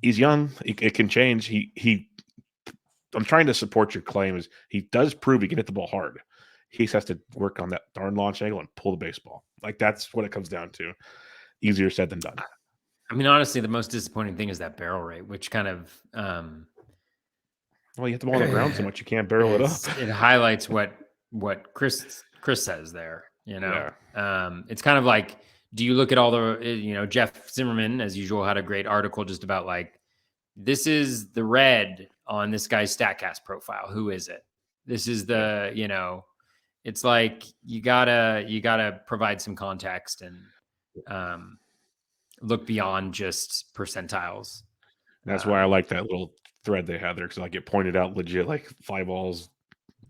he's young. It can change. I'm trying to support your claim. Is he does prove he can hit the ball hard. He has to work on that darn launch angle and pull the baseball. Like that's what it comes down to. Easier said than done. I mean, honestly, the most disappointing thing is that barrel rate, which kind of well, you hit the ball on the ground so much you can't barrel it up. It highlights what Chris says there. Yeah. It's kind of like, do you look at all the Jeff Zimmerman, as usual, had a great article just about like, this is the red on this guy's StatCast profile. Who is it? This is the it's like you gotta provide some context and look beyond just percentiles. That's why I like that little thread they had there because like it pointed out legit like fly balls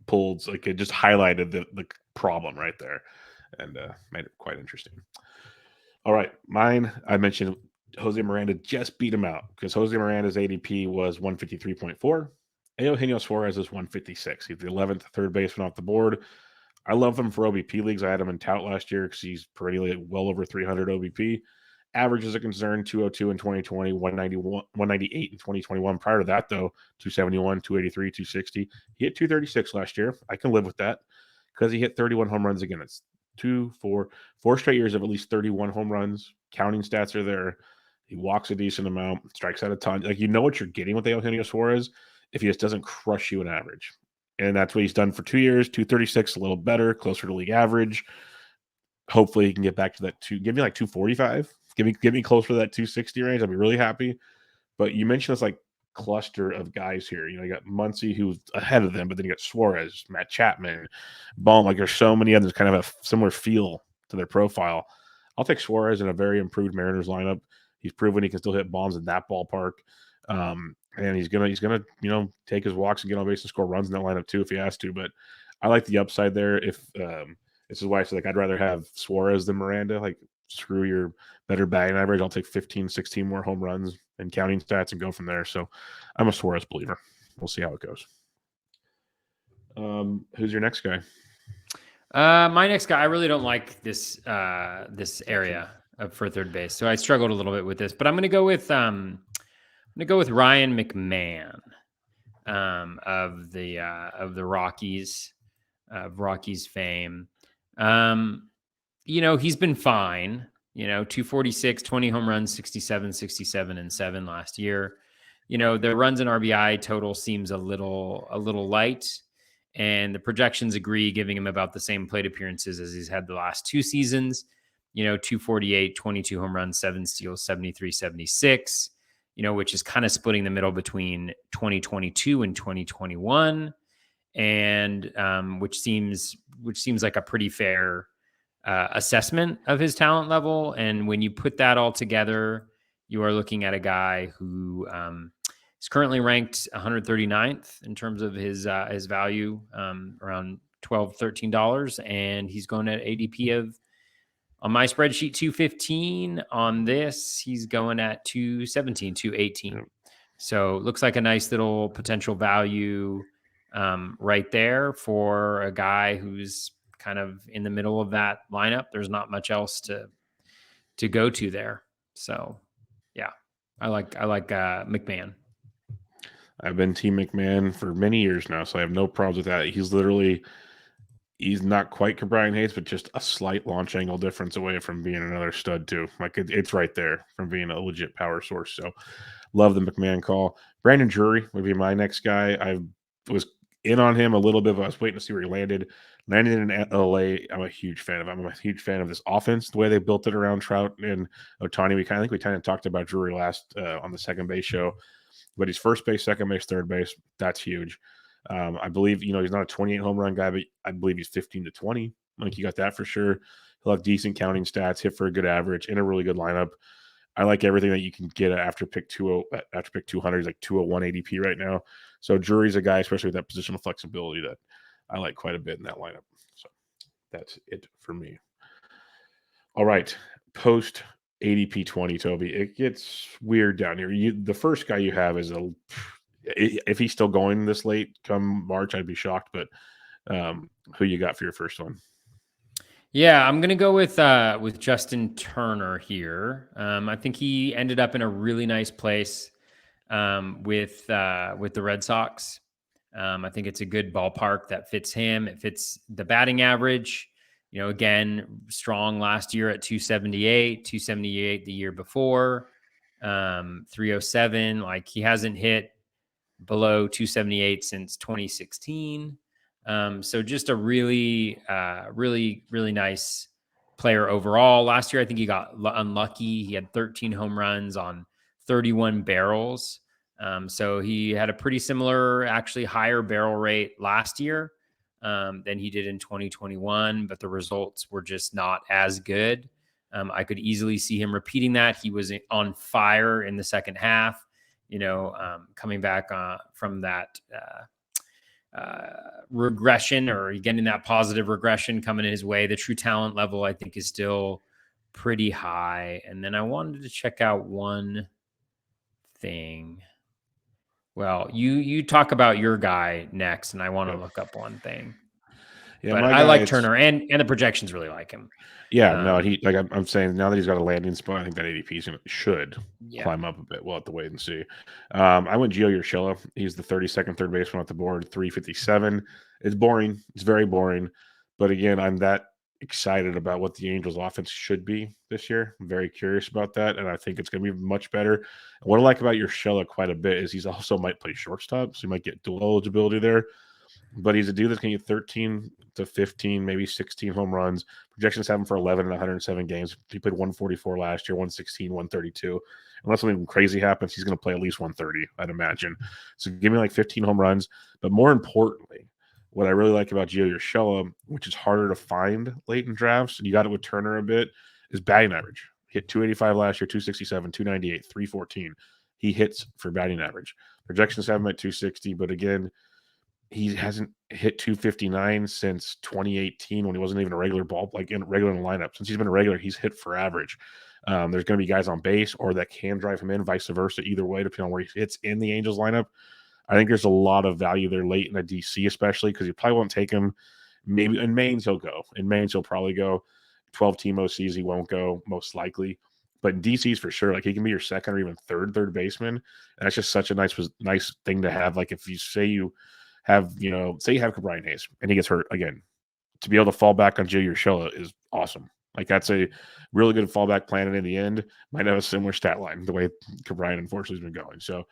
pulled, like it just highlighted the problem right there and made it quite interesting. All right, mine. I mentioned Jose Miranda just beat him out because Jose Miranda's ADP was 153.4. Eugenio Suarez is 156. He's the 11th third baseman off the board. I love him for OBP leagues. I had him in tout last year because he's perennially well over 300 OBP. Average is a concern, 202 in 2020, 191, 198 in 2021. Prior to that, though, 271, 283, 260. He hit 236 last year. I can live with that because he hit 31 home runs again. It's four straight years of at least 31 home runs. Counting stats are there. He walks a decent amount, strikes out a ton. Like, you know what you're getting with Eugenio Suarez if he just doesn't crush you in average. And that's what he's done for 2 years. 236, a little better, closer to league average. Hopefully he can get back to that give me like 245. Give me closer to that 260 range. I'd be really happy. But you mentioned this like cluster of guys here. You got Muncy who's ahead of them, but then you got Suarez, Matt Chapman, Baum. Like, there's so many others kind of a similar feel to their profile. I'll take Suarez in a very improved Mariners lineup. He's proven he can still hit bombs in that ballpark. And he's gonna take his walks and get on base and score runs in that lineup too if he has to. But I like the upside there. If this is why I say, like, I'd rather have Suarez than Miranda. Like, screw your better batting average. I'll take 15, 16 more home runs and counting stats and go from there. So I'm a Suarez believer. We'll see how it goes. Who's your next guy? My next guy, I really don't like this area for third base, so I struggled a little bit with this. But I'm going to go with Ryan McMahon of the Rockies, of Rockies fame. He's been fine. 246, 20 home runs, 67, 67, and 7 last year. The runs and RBI total seems a little light, and the projections agree, giving him about the same plate appearances as he's had the last 2 seasons. 248, 22 home runs, 7 steals, 73, 76, which is kind of splitting the middle between 2022 and 2021, and which seems like a pretty fair assessment of his talent level. And when you put that all together, you are looking at a guy who is currently ranked 139th in terms of his value, around $12, $13, and he's going at ADP of, on my spreadsheet, 215. On this, he's going at 217, 218. So looks like a nice little potential value right there for a guy who's kind of in the middle of that lineup. There's not much else to go to there. So yeah, I like McMahon. I've been Team McMahon for many years now, so I have no problems with that. He's not quite Brian Hayes, but just a slight launch angle difference away from being another stud too. Like, it's right there from being a legit power source. So love the McMahon call. Brandon Drury would be my next guy. I was in on him a little bit, but I was waiting to see where he landed. Landed in LA. I'm a huge fan of him. I'm a huge fan of this offense, the way they built it around Trout and Ohtani. We kind of talked about Drury last on the second base show, but he's first base, second base, third base. That's huge. I believe, he's not a 28 home run guy, but I believe he's 15 to 20. Like, you got that for sure. He'll have decent counting stats, hit for a good average, in a really good lineup. I like everything that you can get after pick 200. He's like 201 ADP right now. So Drury's a guy, especially with that positional flexibility, that I like quite a bit in that lineup. So that's it for me. All right. Post ADP 20, Toby. It gets weird down here. The first guy you have is if he's still going this late come March, I'd be shocked. But who you got for your first one? Yeah, I'm gonna go with Justin Turner here. I think he ended up in a really nice place with the Red Sox. I think it's a good ballpark that fits him. It fits the batting average. Again, strong last year at 278 the year before, 307. Like, he hasn't hit below 278 since 2016. So just a really, really nice player overall. Last year, I think he got unlucky. He had 13 home runs on 31 barrels. So he had a pretty similar, actually higher barrel rate last year than he did in 2021, but the results were just not as good. I could easily see him repeating that. He was on fire in the second half, coming back from that regression, or getting that positive regression coming his way. The true talent level, I think, is still pretty high. And then I wanted to check out one thing. Well, you talk about your guy next, and I want to Yep. look up one thing. Yeah, But my I guy, like it's Turner, and the projections really like him. yeah, no, Um, he like I'm saying now that he's got a landing spot, I think that ADP should yeah, climb up a bit. We'll have to wait and see. I went Gio Urshela. He's the 32nd third baseman off the board, 357. It's boring. It's very boring. But again, I'm that excited about what the Angels offense should be this year. I'm very curious about that, and I think it's going to be much better. And what I like about Urshela quite a bit is he's also might play shortstop, so he might get dual eligibility there. But he's a dude that's going to get 13 to 15, maybe 16 home runs. Projections have him for 11 in 107 games. He played 144 last year, 116, 132. Unless something crazy happens, he's going to play at least 130, I'd imagine. So give me like 15 home runs. But more importantly, what I really like about Gio Urshela, which is harder to find late in drafts, and you got it with Turner a bit, is batting average. He hit 285 last year, 267, 298, 314. He hits for batting average. Projections have him at 260, but again, he hasn't hit 259 since 2018 when he wasn't even a regular ball, like in regular in the lineup. Since he's been a regular, he's hit for average. There's going to be guys on base or that can drive him in, vice versa, either way, depending on where he hits in the Angels lineup. I think there's a lot of value there late in a DC, especially because you probably won't take him. Maybe in Maine's he'll go. In Maine's he'll probably go. 12 team OCs he won't go most likely. But in DC's for sure, like he can be your second or even third baseman. And that's just such a nice thing to have. Like if you say you have, say you have Brian Hayes and he gets hurt again, to be able to fall back on Gio Urshela is awesome. Like that's a really good fallback plan. And in the end, might have a similar stat line the way Brian unfortunately has been going. So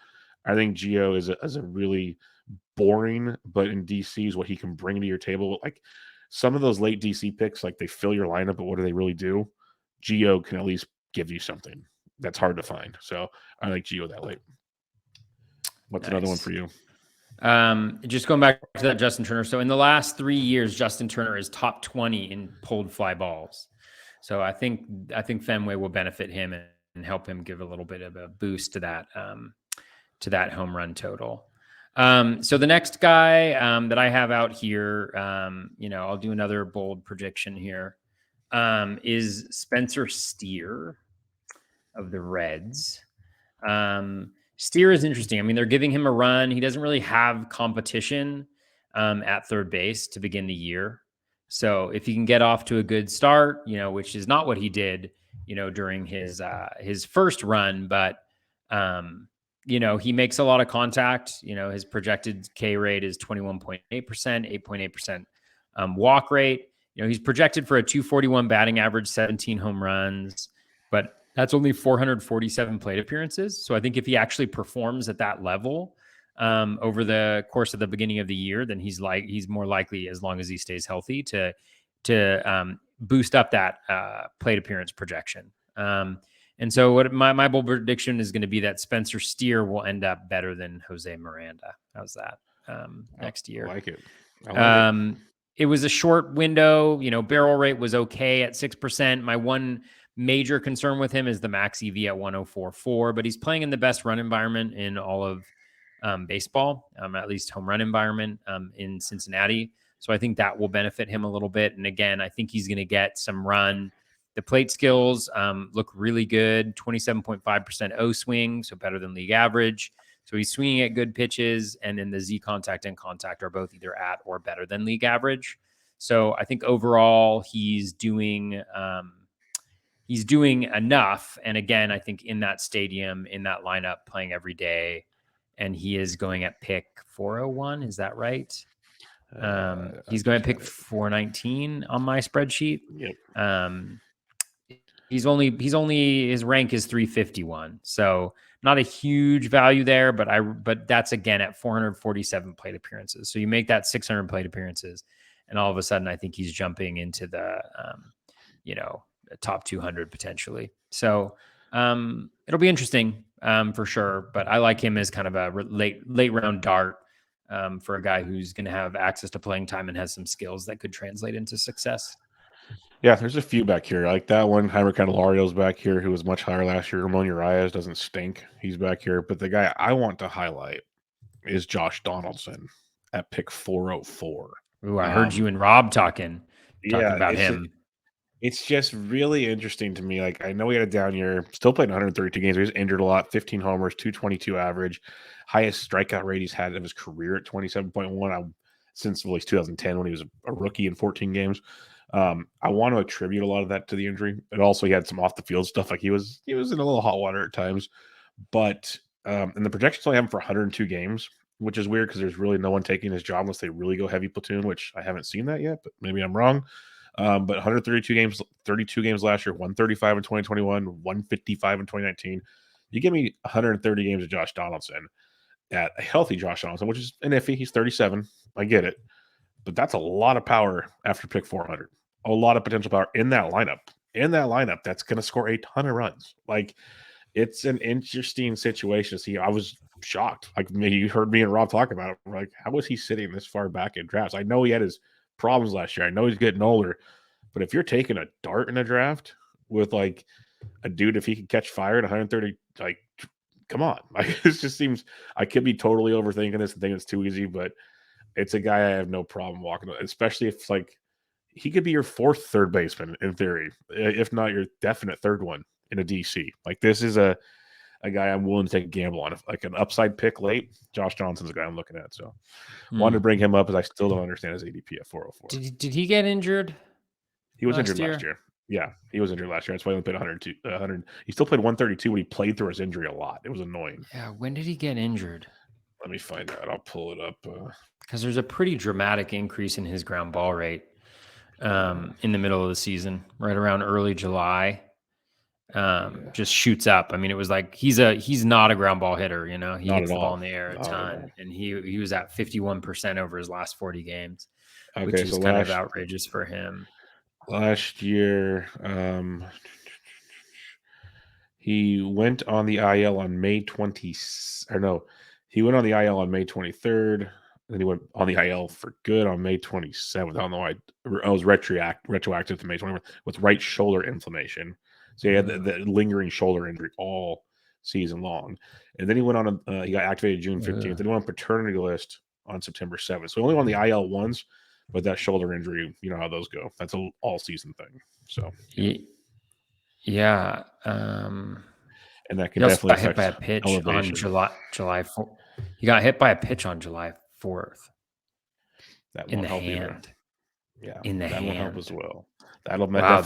I think Gio is a really boring, but in DC is what he can bring to your table. Like some of those late DC picks, like they fill your lineup, but what do they really do? Gio can at least give you something that's hard to find. So I like Gio that late. What's another one nice. for you? Just going back to that Justin Turner. So in the last 3 years, Justin Turner is top 20 in pulled fly balls. So I think Fenway will benefit him and help him give a little bit of a boost to that home run total. So the next guy that I have out here, I'll do another bold prediction here, is Spencer Steer of the Reds. Steer is interesting. I mean, they're giving him a run. He doesn't really have competition at third base to begin the year. So if he can get off to a good start, which is not what he did, during his first run, but he makes a lot of contact. His projected K rate is 21.8%, 8.8% walk rate. He's projected for a 241 batting average, 17 home runs, but that's only 447 plate appearances. So I think if he actually performs at that level over the course of the beginning of the year, then he's more likely, as long as he stays healthy, to boost up that plate appearance projection. And so what my bold prediction is going to be that Spencer Steer will end up better than Jose Miranda. How's that next year? I like it. I like it. It was a short window. Barrel rate was okay at 6%. My one major concern with him is the max EV at 104.4, but he's playing in the best run environment in all of baseball, at least home run environment in Cincinnati. So I think that will benefit him a little bit. And again, I think he's going to get some run. The plate skills look really good, 27.5% O swing, so better than league average. So he's swinging at good pitches, and then the Z contact and contact are both either at or better than league average. So I think overall he's doing enough. And again, I think in that stadium, in that lineup, playing every day, and he is going at pick 401. Is that right? He's going to pick 419 on my spreadsheet. Yep. He's only his rank is 351. So not a huge value there, but that's again at 447 plate appearances. So you make that 600 plate appearances, and all of a sudden I think he's jumping into the top 200 potentially. So it'll be interesting for sure. But I like him as kind of a late round dart for a guy who's going to have access to playing time and has some skills that could translate into success. Yeah, there's a few back here. I like that one. Jaime Candelario's back here, who was much higher last year. Ramon Urias doesn't stink. He's back here. But the guy I want to highlight is Josh Donaldson at pick 404. Ooh, I heard you and Rob talking Yeah, about him. It's just really interesting to me. Like, I know he had a down year, still played 132 games. He was injured a lot, 15 homers, 222 average, highest strikeout rate he's had of his career at 27.1 since at least 2010 when he was a rookie in 14 games. I want to attribute a lot of that to the injury. And also he had some off the field stuff. Like he was in a little hot water at times. But and the projections only have him for 102 games, which is weird because there's really no one taking his job unless they really go heavy platoon, which I haven't seen that yet, but maybe I'm wrong. But 132 games, 32 games last year, 135 in 2021, 155 in 2019. You give me 130 games of Josh Donaldson at a healthy Josh Donaldson, which is an iffy. He's 37. I get it. But that's a lot of power after pick 400. A lot of potential power in that lineup. In that lineup, that's going to score a ton of runs. Like, it's an interesting situation to see. I was shocked. Like, you heard me and Rob talk about it. We're like, how was he sitting this far back in drafts? I know he had his problems last year. I know he's getting older. But if you're taking a dart in a draft with like a dude, if he can catch fire at 130, like, come on. Like, this just seems, I could be totally overthinking this and think it's too easy, but it's a guy I have no problem walking, especially if it's like he could be your fourth third baseman in theory, if not your definite third one in a DC. Like, this is a guy I'm willing to take a gamble on. If like an upside pick late, Josh Johnson's a guy I'm looking at. So wanted to bring him up as I still don't understand his ADP at 404. Did he get injured He was last injured last year? year. Yeah, he was injured last year. That's why he only played 102, 100. He still played 132 when he played through his injury a lot. It was annoying. Yeah. When did he get injured? Let me find out. I'll pull it up. Because there's a pretty dramatic increase in his ground ball rate in the middle of the season, right around early July. Just shoots up. I mean, it was like he's not a ground ball hitter, you know. He Not hits at the ball all. in the air a Not at ton, all. and he was at 51% over his last 40 games, which Okay, is so kind of outrageous for him. last year, he went on the IL on May 20, or no, he went on the IL on May 23rd. Then he went on the IL for good on May 27th. I don't know why I was retroactive to May 24th with right shoulder inflammation. So he had the lingering shoulder injury all season long. And then he went on he got activated June 15th. Then he went on paternity list on September 7th. So he only on the IL once, but that shoulder injury, you know how those go. That's an all season thing. So Yeah. and that He can also definitely got hit by affect a pitch on elevation. July 4th. He got hit by a pitch on July 4th That in won't the help either. hand. Yeah, In the that won't help as hand. well. That'll Wow, definitely make his ground balls.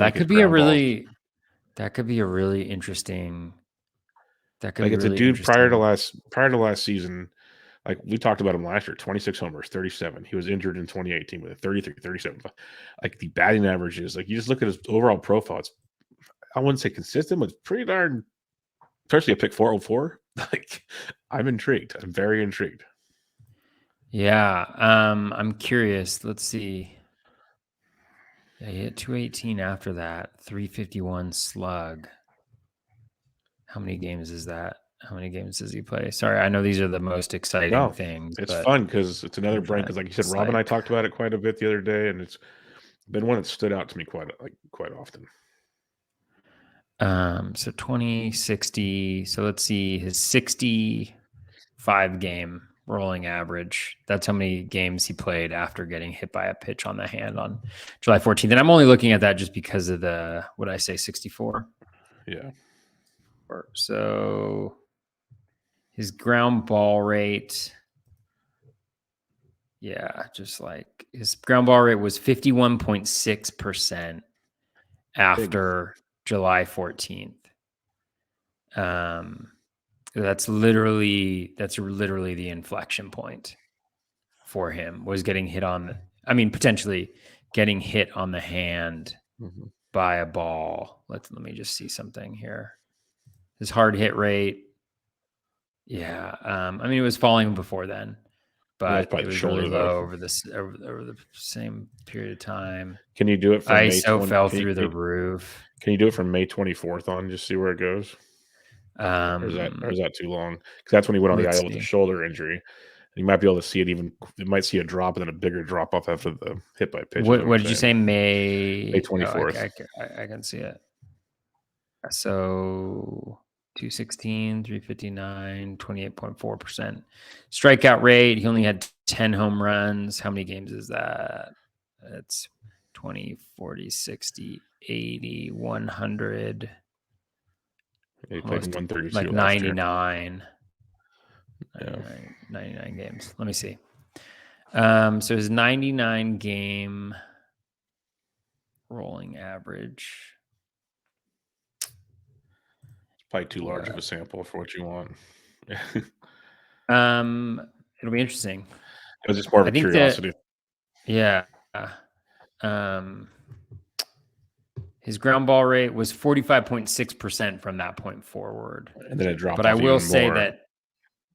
that could be a really interesting. That could Like, be it's a really dude interesting. prior to last season. Like, we talked about him last year, 26 homers, 37. He was injured in 2018 with a 33, 37. Like, the batting averages, like, you just look at his overall profile. It's, I wouldn't say consistent, but it's pretty darn, especially a pick 404. Like, I'm intrigued. I'm very intrigued. Yeah. I'm curious. Let's see. Yeah, he hit 218 after that. 351 slug. How many games is that? How many games does he play? Sorry, I know these are the most exciting No, things, it's but fun because it's another I'm brain. trying Because, to. like you said, It's Rob and I like talked about it quite a bit the other day, and it's been one that stood out to me quite often. so 20, 60. So let's see his 65 game rolling average. That's how many games he played after getting hit by a pitch on the hand on July 14th. And I'm only looking at that just because of what I say, 64. Yeah. So his ground ball rate. Yeah, just like his ground ball rate was 51.6% Big. after July 14th. That's literally the inflection point for him, was getting hit on potentially getting hit on the hand Mhm. by a ball. Let me just see something here. His hard hit rate. Yeah. It was falling before then, Yeah, it's but probably it the was really shoulder, though. low over the same period of time. Can you do it from May ISO 20? fell through the roof. Can you do it from May 24th on? Just see where it goes, or is Um, that too long? Because that's when he went on the let's IL with the see. shoulder injury. You might be able to see it even. You might see a drop and then a bigger drop off after the hit by pitch. Is what What I'm did you saying. say? May May? Oh, 24th. I can see it. So 216, 359, 28.4% strikeout rate. He only had 10 home runs. How many games is that? It's 20, 40, 60, 80, 100, He played almost 132 like last year. 99, Yeah. 99 games. Let me see. So his 99 game rolling average. It's probably too large of a sample for what you want. It'll be interesting. It was just more of I a think that, curiosity. yeah. His ground ball rate was 45.6% from that point forward. And then it dropped But I off will even say more.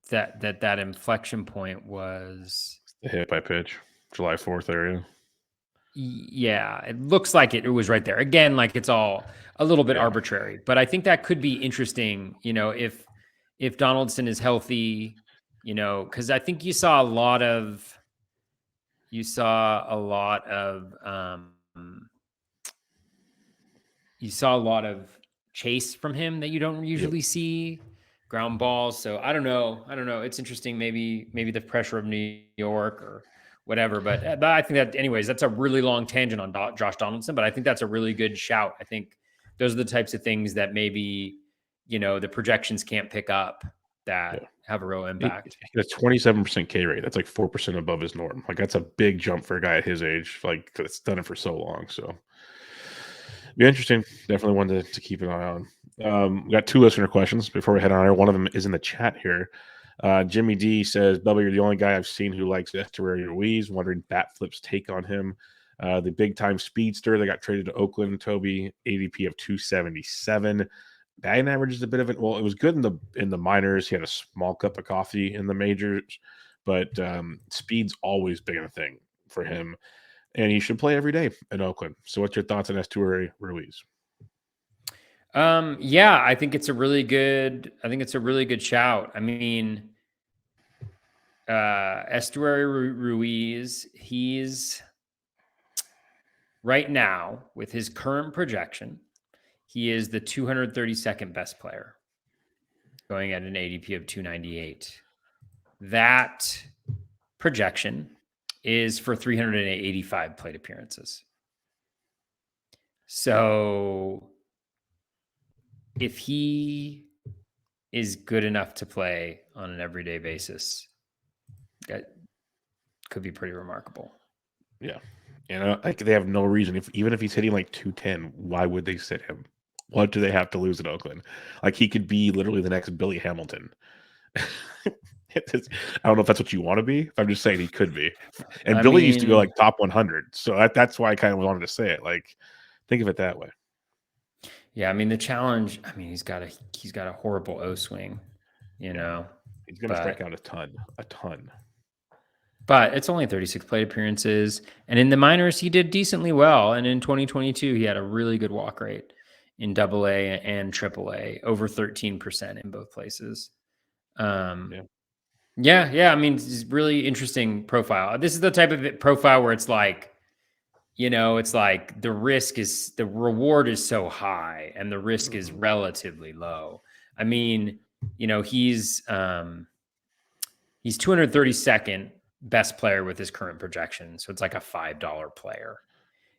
that inflection point was, The hit by pitch, July 4th area. yeah, it looks like it was right there. Again, like it's all a little bit Yeah. arbitrary, but I think that could be interesting, if Donaldson is healthy, because I think you saw a lot of chase from him that you don't Yep. usually see, ground balls. So I don't know. It's interesting. Maybe the pressure of New York or whatever. But I think that, anyways, that's a really long tangent on Josh Donaldson. But I think that's a really good shout. I think those are the types of things that maybe the projections can't pick up that Yeah. have a real He impact. had a 27% K rate. That's like 4% above his norm. Like that's a big jump for a guy at his age. Like it's done it for so long. So be interesting. Definitely one to keep an eye on. We got 2 listener questions before we head on. One of them is in the chat here. Jimmy D says, Bubba, you're the only guy I've seen who likes Estuary Ruiz. Wondering BatFlip's take on him. The big time speedster that got traded to Oakland, Toby, ADP of 277. Batting average is a bit of it. Well, it was good in the minors. He had a small cup of coffee in the majors, but speed's always been a thing for him, and he should play every day in Oakland. So, what's your thoughts on Estuary Ruiz? Yeah, I think it's a really good shout. I mean, Estuary Ruiz, he's right now with his current projection, he is the 232nd best player, going at an ADP of 298. That projection is for 385 plate appearances. So if he is good enough to play on an everyday basis, that could be pretty remarkable. Yeah. Like they have no reason. Even if he's hitting like 210, why would they sit him? What do they have to lose in Oakland? Like he could be literally the next Billy Hamilton. I don't know if that's what you want to be. I'm just saying he could be. And I Billy used to go mean, like top 100, so that's why I kind of wanted to say it. Like, think of it that way. yeah, I mean the challenge. I mean he's got a horrible O swing, He's going to strike but out a ton. it's only 36 plate appearances, and in the minors he did decently well. And in 2022 he had a really good walk rate in AA and AAA, over 13% in both places. Yeah. Yeah. I mean, it's really interesting profile. This is the type of profile where it's like, it's like the reward is so high and the risk is relatively low. I mean, he's 232nd best player with his current projection. So it's like a $5 player.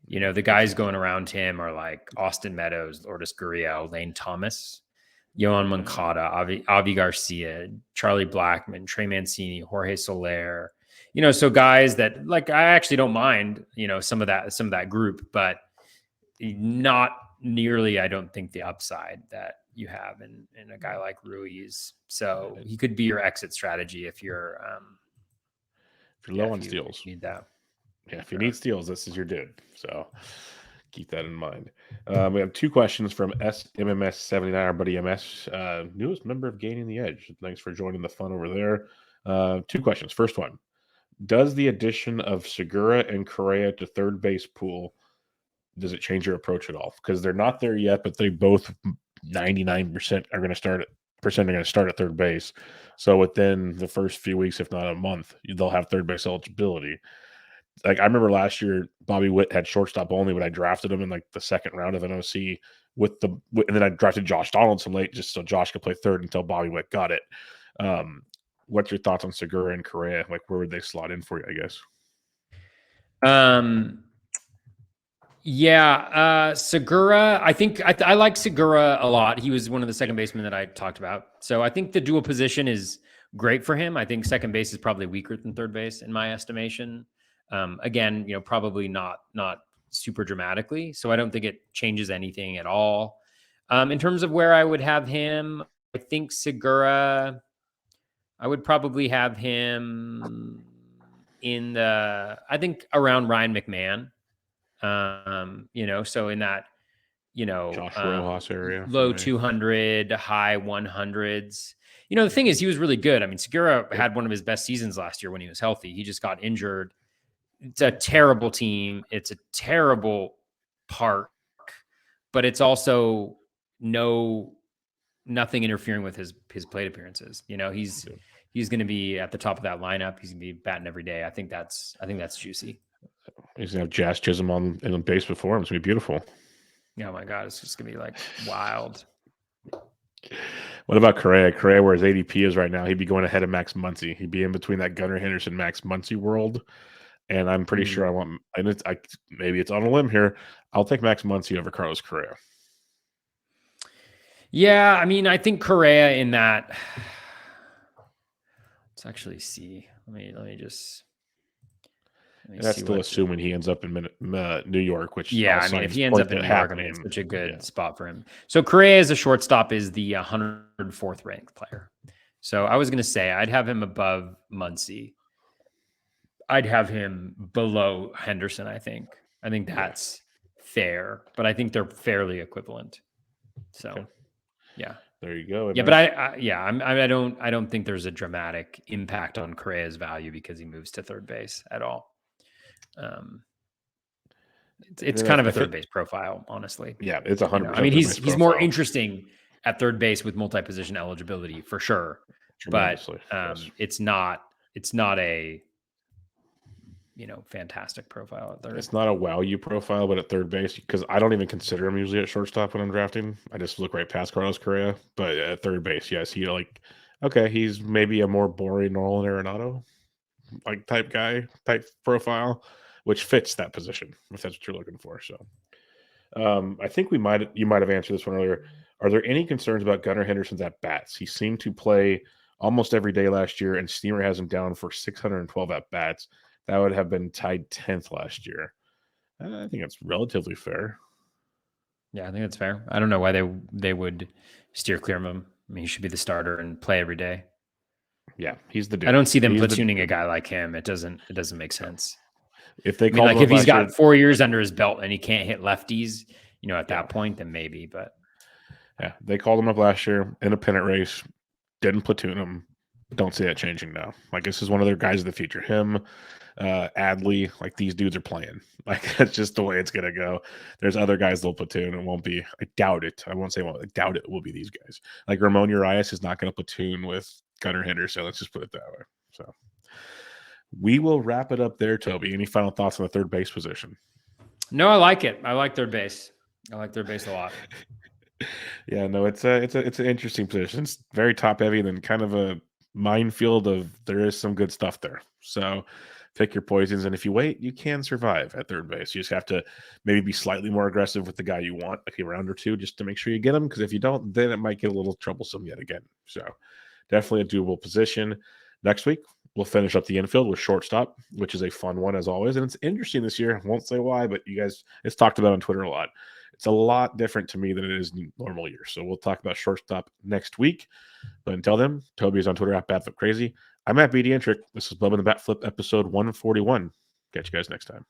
The guys going around him are like Austin Meadows, Lourdes Gurriel, Lane Thomas, Yohan Moncada, Avi Garcia, Charlie Blackmon, Trey Mancini, Jorge Soler. So guys that, like, I actually don't mind, some of that group, but not nearly, I don't think, the upside that you have in a guy like Ruiz. So he could be your exit strategy if you're low on if you steals. need that. Yeah, if you need steals, this is your dude. So keep that in mind. We have 2 questions from SMMS79, our buddy MS, newest member of Gaining the Edge. Thanks for joining the fun over there. 2 questions. First one, does the addition of Segura and Correa to third base pool, does it change your approach at all? Because they're not there yet, but they both 99% are going to start at third base. So within the first few weeks, if not a month, they'll have third base eligibility. Like I remember last year, Bobby Witt had shortstop only, but I drafted him in like the second round of NOC and then I drafted Josh Donaldson late just so Josh could play third until Bobby Witt got it. What's your thoughts on Segura and Correa? Like where would they slot in for you, I guess? Yeah, Segura. I think I like Segura a lot. He was one of the second basemen that I talked about. So I think the dual position is great for him. I think second base is probably weaker than third base in my estimation. Again, probably not super dramatically. So I don't think it changes anything at all. In terms of where I would have him, I think Segura. I would probably have him I think around Ryan McMahon. So in that, Josh Rojas area for low me. 200, high 100s. The thing is, he was really good. I mean, Segura Yep. had one of his best seasons last year when he was healthy. He just got injured. It's a terrible team. It's a terrible park, but it's also nothing interfering with his plate appearances. He's going to be at the top of that lineup. He's going to be batting every day. I think that's juicy. He's gonna have Jazz Chisholm on in the base before him. It's gonna be beautiful. Oh my god, it's just gonna be like wild. What about Correa? Correa, where his ADP is right now, he'd be going ahead of Max Muncy. He'd be in between that Gunnar Henderson, Max Muncy world. And I'm pretty sure I want, and maybe it's on a limb here. I'll take Max Muncy over Carlos Correa. Yeah, I mean, I think Correa in that. Let's actually see. Let me just. And that's still assuming he ends up in New York, which I mean, if he ends up in New York, I mean, it's such a good spot for him. So Correa as a shortstop is the 104th ranked player. So I was going to say I'd have him above Muncy. I'd have him below Henderson. I think that's fair, but I think they're fairly equivalent. So, yeah. There you go. Yeah, but I don't think there's a dramatic impact on Correa's value because he moves to third base at all. It's kind of a third base profile, honestly. Yeah, it's 100%. I mean, he's more interesting at third base with multi-position eligibility for sure, but it's not a fantastic profile at third. It's not a value profile, but at third base, because I don't even consider him usually at shortstop when I'm drafting. I just look right past Carlos Correa. But at third base, yes, he's maybe a more boring Nolan Arenado type profile, which fits that position if that's what you're looking for. So I think you might have answered this one earlier. Are there any concerns about Gunnar Henderson's at bats? He seemed to play almost every day last year, and Steamer has him down for 612 at bats. That would have been tied 10th last year. I think that's relatively fair. Yeah, I think that's fair. I don't know why they would steer clear of him. I mean, he should be the starter and play every day. Yeah, he's the dude. I don't see them platooning a guy like him. It doesn't make sense. If they if he's got 4 years under his belt and he can't hit lefties, at that point, then maybe. But yeah, they called him up last year in a pennant race, didn't platoon him. Don't see that changing now. This is one of their guys of the future. Him, Adley, these dudes are playing. That's just the way it's gonna go. There's other guys they'll platoon. It won't be. I doubt it. I won't say I doubt it will be these guys. Ramon Urias is not going to platoon with Gunnar Henderson. Let's just put it that way. So we will wrap it up there, Toby. Any final thoughts on the third base position? No, I like it. I like third base. I like third base a lot. Yeah, no, it's an interesting position. It's very top heavy and then kind of a minefield of there is some good stuff there. So pick your poisons, and if you wait, you can survive at third base. You just have to maybe be slightly more aggressive with the guy you want, a round or two, just to make sure you get him. Because if you don't, then it might get a little troublesome yet again. So definitely a doable position. Next week, we'll finish up the infield with shortstop, which is a fun one as always. And it's interesting this year. I won't say why, but you guys, it's talked about on Twitter a lot. It's a lot different to me than it is in normal years. So we'll talk about shortstop next week. But until then, Toby is on Twitter at BatFlipCrazy. I'm at BDentric. This is Bubba the BatFlip episode 141. Catch you guys next time.